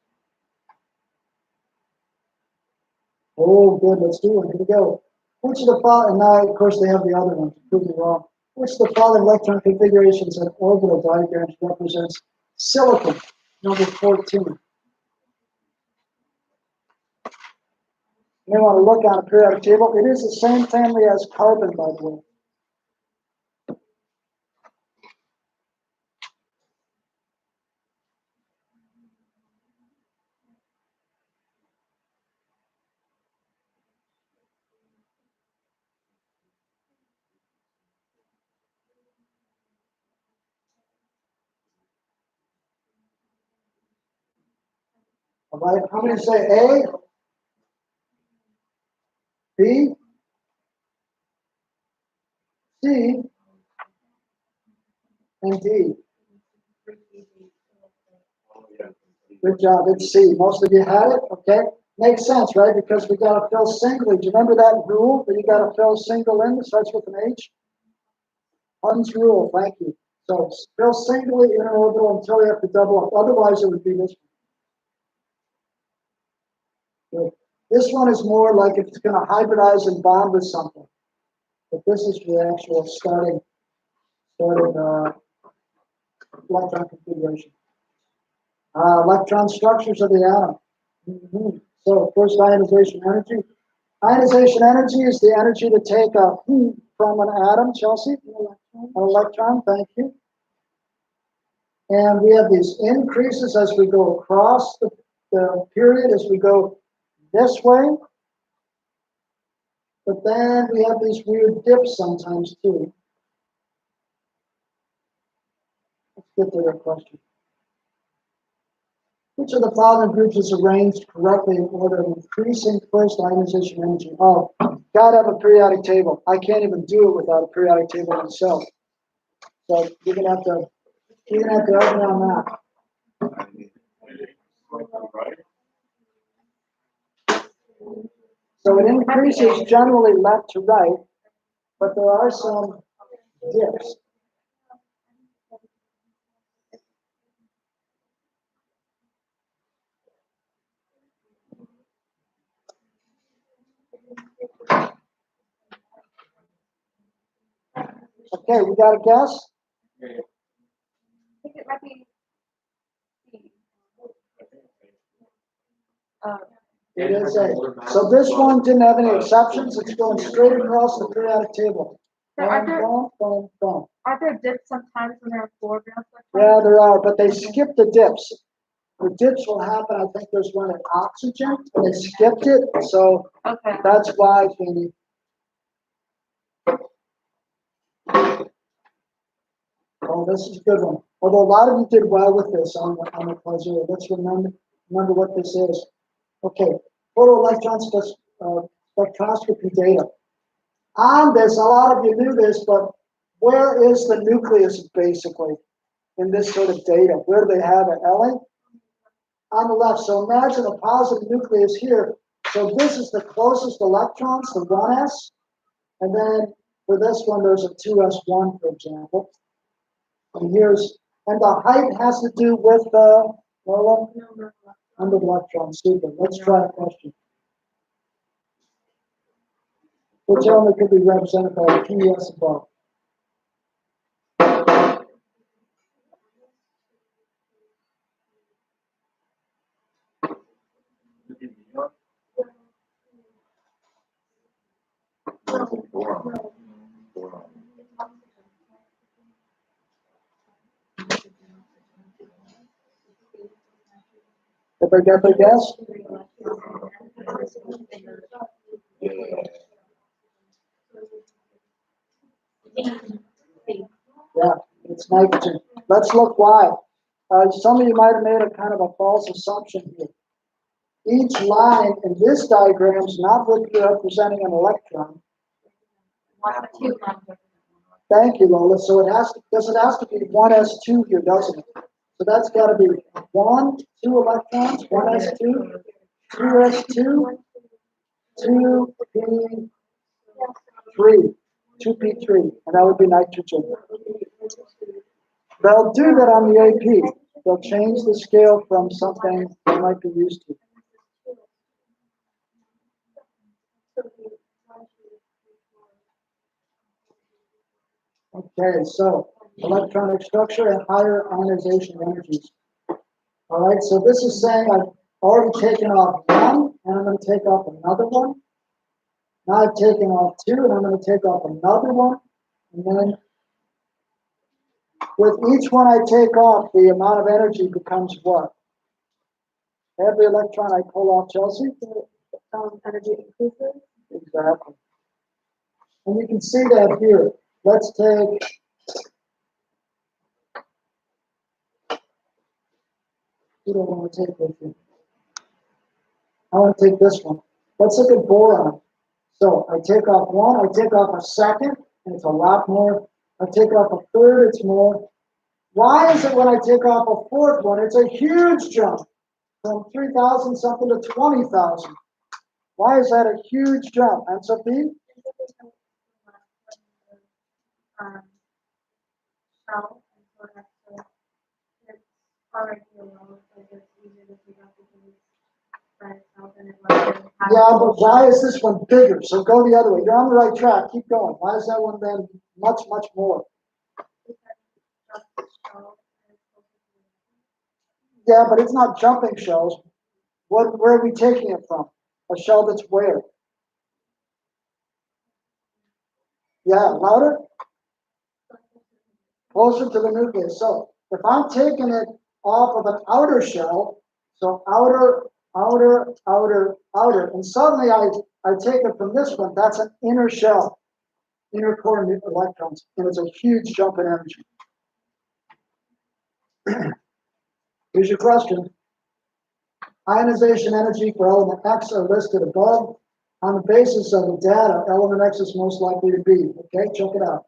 A: Oh, good, let's do it. Here we go. Which of the following, and now, of course, they have the other one to prove me wrong. Which of the following electron configurations and orbital diagrams represents silicon? Number 14. You may want to look on a periodic table. It is the same family as carbon, by the way. All right, how many say A, B, C, and D? Good job, it's C. Most of you had it, okay? Makes sense, right? Because we got to fill singly. Do you remember that rule that you got to fill single in? It starts with an H. Hund's rule, thank you. So fill singly in an orbital until you have to double up. Otherwise, it would be this one. Good. This one is more like if it's going to hybridize and bond with something. But this is the actual starting electron configuration. Electron structures of the atom. So first, ionization energy. Ionization energy is the energy to take a from an atom, Chelsea. An electron, thank you. And we have these increases as we go across the period, as we go this way. But then we have these weird dips sometimes too. Let's get to that question. Which of the following groups is arranged correctly in order of increasing first ionization energy? Oh, gotta have a periodic table. I can't even do it without a periodic table myself. So you're gonna have to help me on that. So it increases generally left to right, but there are some dips. Okay, we got a guess?
C: I think it might be C.
A: It is A. So this one didn't have any exceptions. It's going straight across the periodic table.
C: So are there,
A: Boom, boom, boom.
C: are there dips sometimes when there are foregrounds?
A: Yeah, there are, but they skipped the dips. The dips will happen, I think there's one at oxygen, and they skipped it, so
C: Okay.
A: that's why, Fanny. Oh, this is a good one. Although a lot of you did well with this on the puzzle. Let's remember what this is. Okay, photoelectron spectroscopy data. On this, a lot of you knew this, but where is the nucleus basically in this sort of data? Where do they have it, Ellie? On the left. So imagine a positive nucleus here. So this is the closest electrons, the 1s. And then for this one, there's a 2s1, for example. And the height has to do with the number of electrons. Super. Let's try a question. Which only could be represented by a PS above. Everybody got their guess? Yeah, it's nitrogen. Let's look why. Some of you might have made a kind of a false assumption here. Each line in this diagram is not representing an electron. Thank you, Lola. So it has to be 1s2 here, doesn't it? So that's got to be 1, 2 electrons, 1s2, 2s2, 2p3, 2p3, and that would be nitrogen. They'll do that on the AP. They'll change the scale from something they might be used to. Okay, so electronic structure and higher ionization energies. All right, so this is saying I've already taken off one, and I'm going to take off another one. Now I've taken off two, and I'm going to take off another one. And then with each one I take off, the amount of energy becomes what? Every electron I pull off, Chelsea? Energy increases. Exactly. And you can see that here. Let's take, who do I want to take with you? I want to take this one. Let's look at boron. So I take off one, I take off a second, and it's a lot more. I take off a third, it's more. Why is it when I take off a fourth one, it's a huge jump from 3,000 something to 20,000? Why is that a huge jump? Answer B? Yeah, but why is this one bigger? So go the other way. You're on the right track. Keep going. Why is that one then much, much more? Yeah, but it's not jumping shells. Where are we taking it from? A shell that's where? Yeah, louder? Closer to the nucleus. So if I'm taking it off of an outer shell, so outer, outer, outer, outer, and suddenly I take it from this one, that's an inner shell, inner core electrons, and it's a huge jump in energy. Here's your question. Ionization energy for element X are listed above. On the basis of the data, element X is most likely to be. Okay, check it out.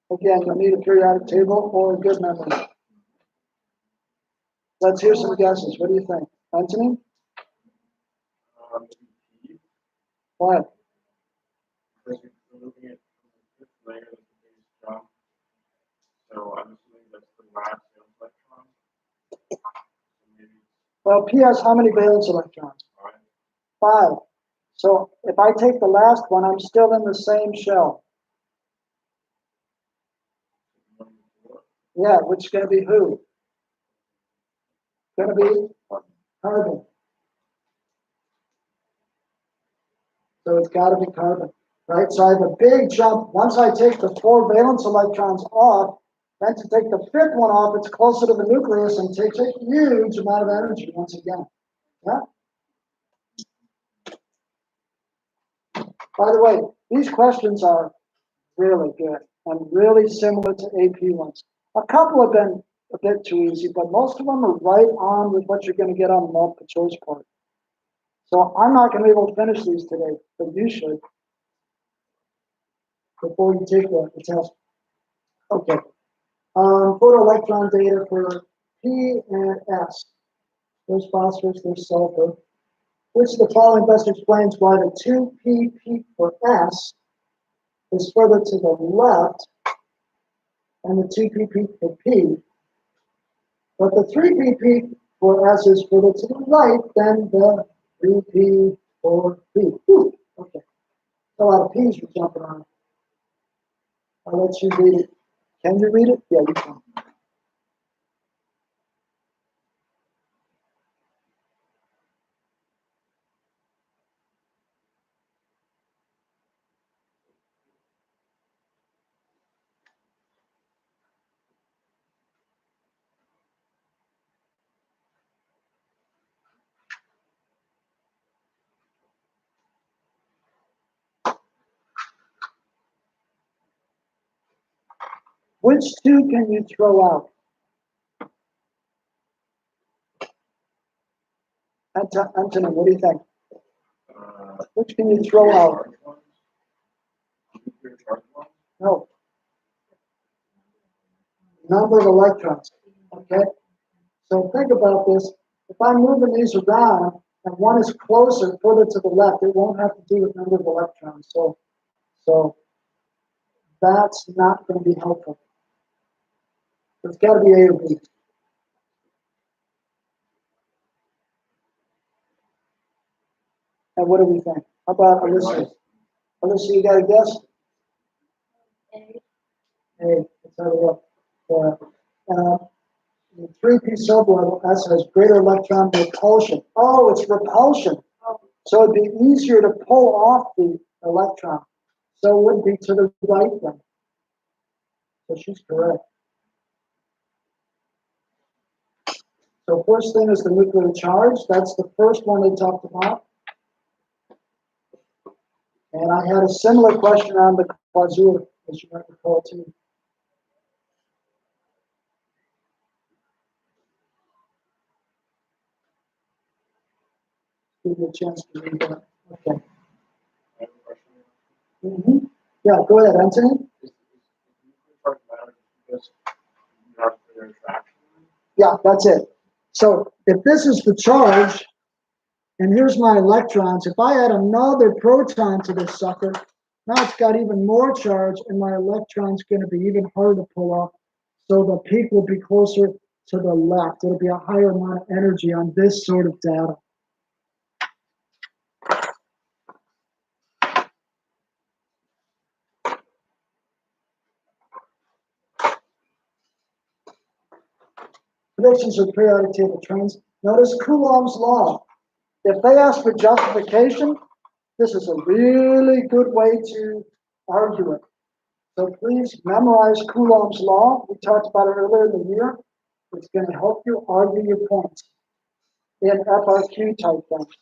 A: Again, you'll need a periodic table or a good memory. Let's hear some guesses. What do you think? Anthony? What? Well, P has how many valence electrons? 5. So if I take the last one, I'm still in the same shell. Yeah, which is going to be who? Going to be carbon. So it's got to be carbon, right? So I have a big jump. Once I take the 4 valence electrons off, then to take the 5th one off, it's closer to the nucleus and takes a huge amount of energy once again. Yeah. By the way, these questions are really good and really similar to AP ones. A couple have been a bit too easy, but most of them are right on with what you're going to get on the multiple choice part. So I'm not going to be able to finish these today, but you should before you take the test. Okay. Photoelectron data for P and S. There's phosphorus, there's sulfur. Which of the following best explains why the 2p peak for S is further to the left and the 2p peak for P, but the 3p peak for S is further to the right than the 3p for P. Whew. Okay. A lot of P's you're jumping on. I'll let you read it. Can you read it? Yeah, you can. Which 2 can you throw out? Antonin, what do you think? Which can you throw out? No. Number of electrons. Okay? So think about this. If I'm moving these around and one is closer, further to the left, it won't have to do with number of electrons. So that's not going to be helpful. It's got to be A or B. And what do we think? How about Alyssa? Alyssa, you got a guess?
C: A.
A: Hey, let's have a look. The 3p sublevel S has greater electron repulsion. Oh, it's repulsion. So it'd be easier to pull off the electron. So it would be to the right then. So she's correct. So first thing is the nuclear charge. That's the first one they talked about. And I had a similar question on the quasar, as you might recall too. Give you a chance to read that. Okay. Yeah, go ahead, Anthony. Yeah, that's it. So if this is the charge, and here's my electrons, if I add another proton to this sucker, now it's got even more charge, and my electron's going to be even harder to pull off. So the peak will be closer to the left. It'll be a higher amount of energy on this sort of data. Predictions of periodic table trends. Notice Coulomb's law. If they ask for justification, this is a really good way to argue it. So please memorize Coulomb's law. We talked about it earlier in the year. It's going to help you argue your points in FRQ type things.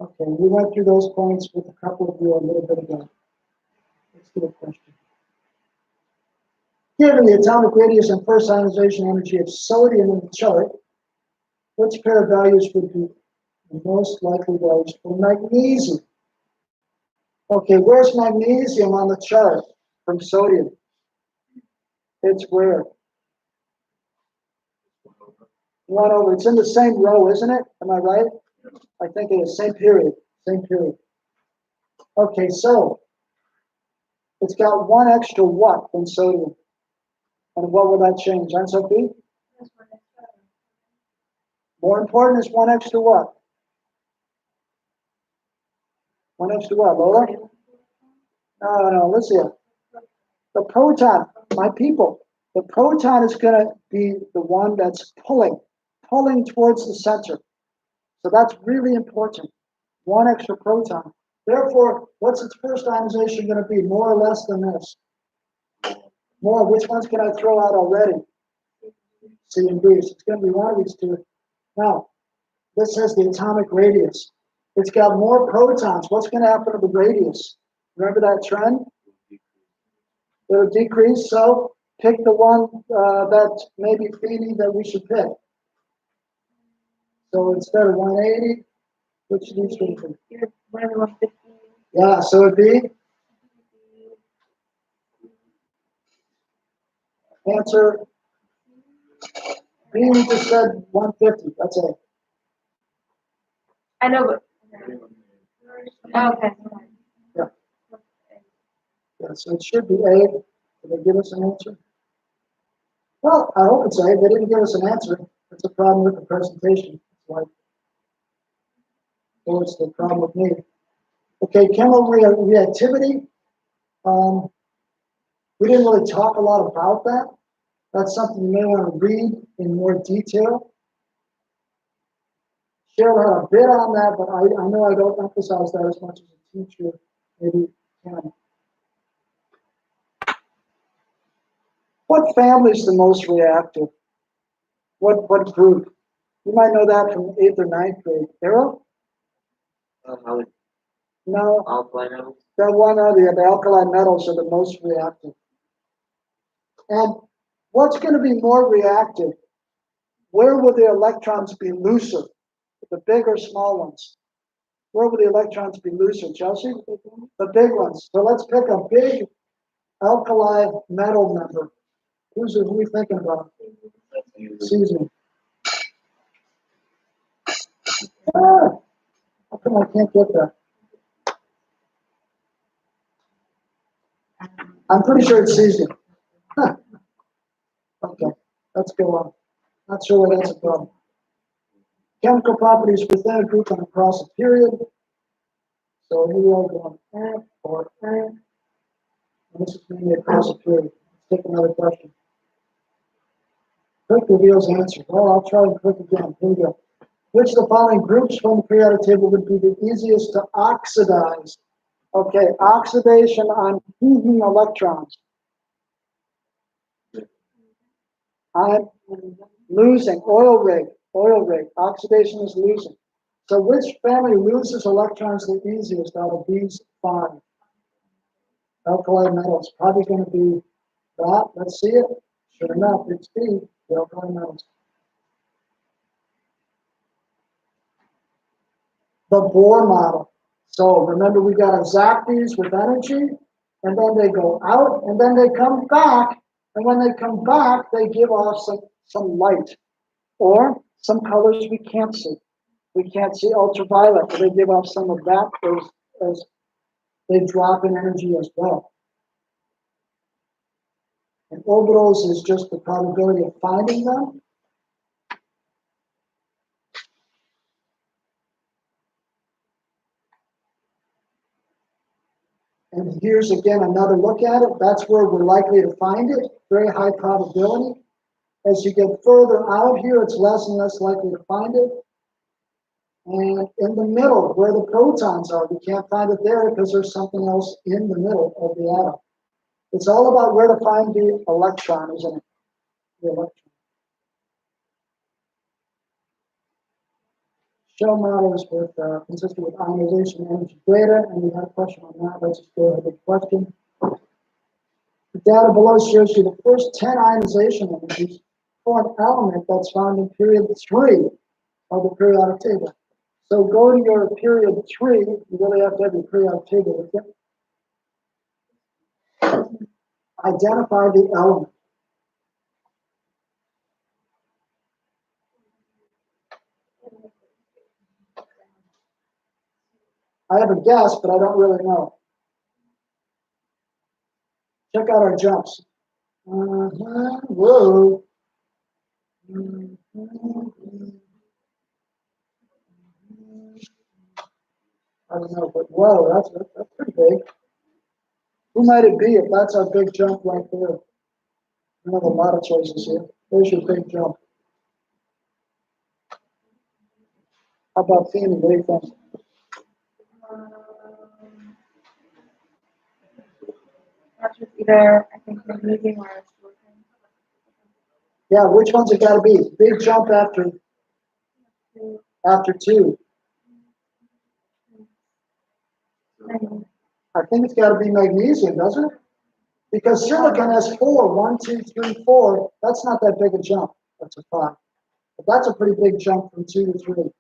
A: Okay, we went through those points with a couple of you a little bit ago. Let's do a question. Given the atomic radius and first ionization energy of sodium in the chart, which pair of values would be the most likely values for magnesium? Okay, where's magnesium on the chart from sodium? It's where? 1 over. It's in the same row, isn't it? Am I right? I think it is. Same period. Same period. Okay, so it's got 1 extra what than sodium? And what will that change? Answer B? More important is 1x to what? 1x to what, Lola? No, listen here. The proton, my people, the proton is going to be the one that's pulling towards the center. So that's really important. One extra proton. Therefore, what's its first ionization going to be? More or less than this? More. Which ones can I throw out already? C and B. So it's going to be one of these two. Now, this has the atomic radius. It's got more protons. What's going to happen to the radius? Remember that trend? It'll decrease. So pick the one that maybe feeding that we should pick. So instead of 180, which needs to be? Yeah, so it'd be answer B. We just said 150. That's it.
C: I know, but. Okay.
A: Yeah. Yeah, so it should be A. Did they give us an answer? Well, I hope it's A. They didn't give us an answer. That's a problem with the presentation. It's like, or it's the problem with me. Okay, chemical reactivity. We didn't really talk a lot about that. That's something you may want to read in more detail. Cheryl had a bit on that, but I know I don't emphasize that as much as a teacher maybe can. What family is the most reactive? What group? You might know that from 8th or 9th grade. Errol? No.
B: Alkaline metals.
A: That one or the alkali metals are the most reactive. And what's going to be more reactive? Where will the electrons be looser? The big or small ones? Where will the electrons be looser, Chelsea? The big ones. So let's pick a big alkali metal member. Who are we thinking about? Excuse me. How come I can't get that? I'm pretty sure it's seasoning. Okay, let's go on. Not sure why that's a problem. Chemical properties within a group and across a period. So here we are going and or and. And this is mainly across a period. Let's take another question. Click reveals answer. Well, I'll try and click again. Here we go. Which of the following groups from the periodic table would be the easiest to oxidize? Okay, oxidation on heaving electrons. I'm losing, oil rig, oxidation is losing. So which family loses electrons the easiest out of these five? Alkali metals, probably going to be that, let's see it. Sure enough, it's B, the alkali metals. The Bohr model. So remember we got to zap these with energy, and then they go out, and then they come back, and when they come back, they give off some light, or some colors we can't see. We can't see ultraviolet, but they give off some of that as they drop in energy as well. And orbitals is just the probability of finding them. And here's again another look at it. That's where we're likely to find it. Very high probability. As you get further out here, it's less and less likely to find it. And in the middle, where the protons are, we can't find it there because there's something else in the middle of the atom. It's all about where to find the electron, isn't it? The electron. Shell models with consistent with ionization energy data, and we have a question on that. Let's just go ahead with the question. The data below shows you the first 10 ionization energies for an element that's found in period 3 of the periodic table. So go to your period 3. You really have to have your periodic table with you. Identify the element. I have a guess, but I don't really know. Check out our jumps. Whoa. I don't know, but whoa, that's pretty big. Who might it be if that's our big jump right there? We have a lot of choices here. There's your big jump. How about Penny? What do you think?
C: That's just either, I think, magnesium or silicon.
A: Yeah, which one's it gotta be? Big jump after two. I think it's gotta be magnesium, doesn't it? Because silicon has 4. 1, 2, 3, 4. That's not that big a jump. That's a 5. But that's a pretty big jump from 2 to 3.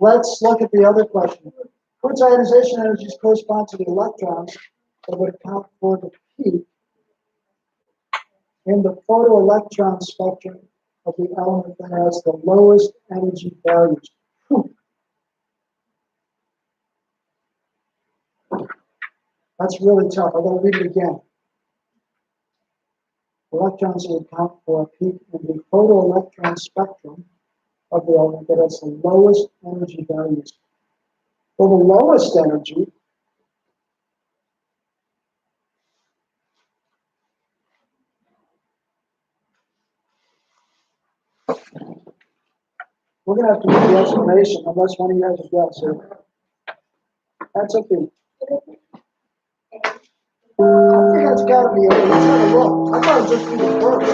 A: Let's look at the other question. Which ionization energies correspond to the electrons that would account for the peak in the photoelectron spectrum of the element that has the lowest energy values? Whew. That's really tough. I'm going to read it again. Electrons will account for a peak in the photoelectron spectrum of the element that has the lowest energy values. For the lowest energy, we're going to have to read the explanation unless one of you has a guess here. That's okay. I think that's got to be it. Let's have a look. I thought it was just being first.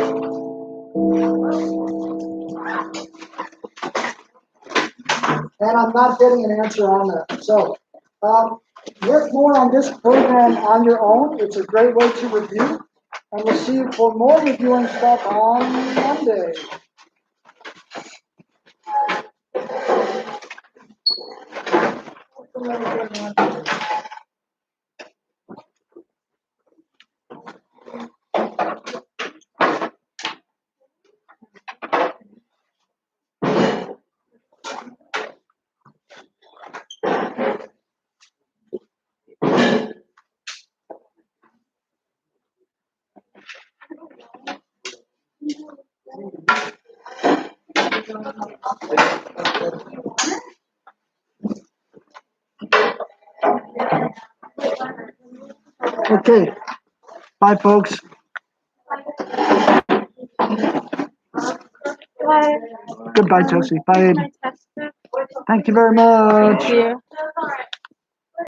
A: And I'm not getting an answer on that. So, work more on this program on your own. It's a great way to review. And we'll see you for more reviewing stuff on Monday. Okay. Bye, folks.
C: Bye.
A: Goodbye, Josie. Bye, Aiden. Thank you very much.
C: Thank you.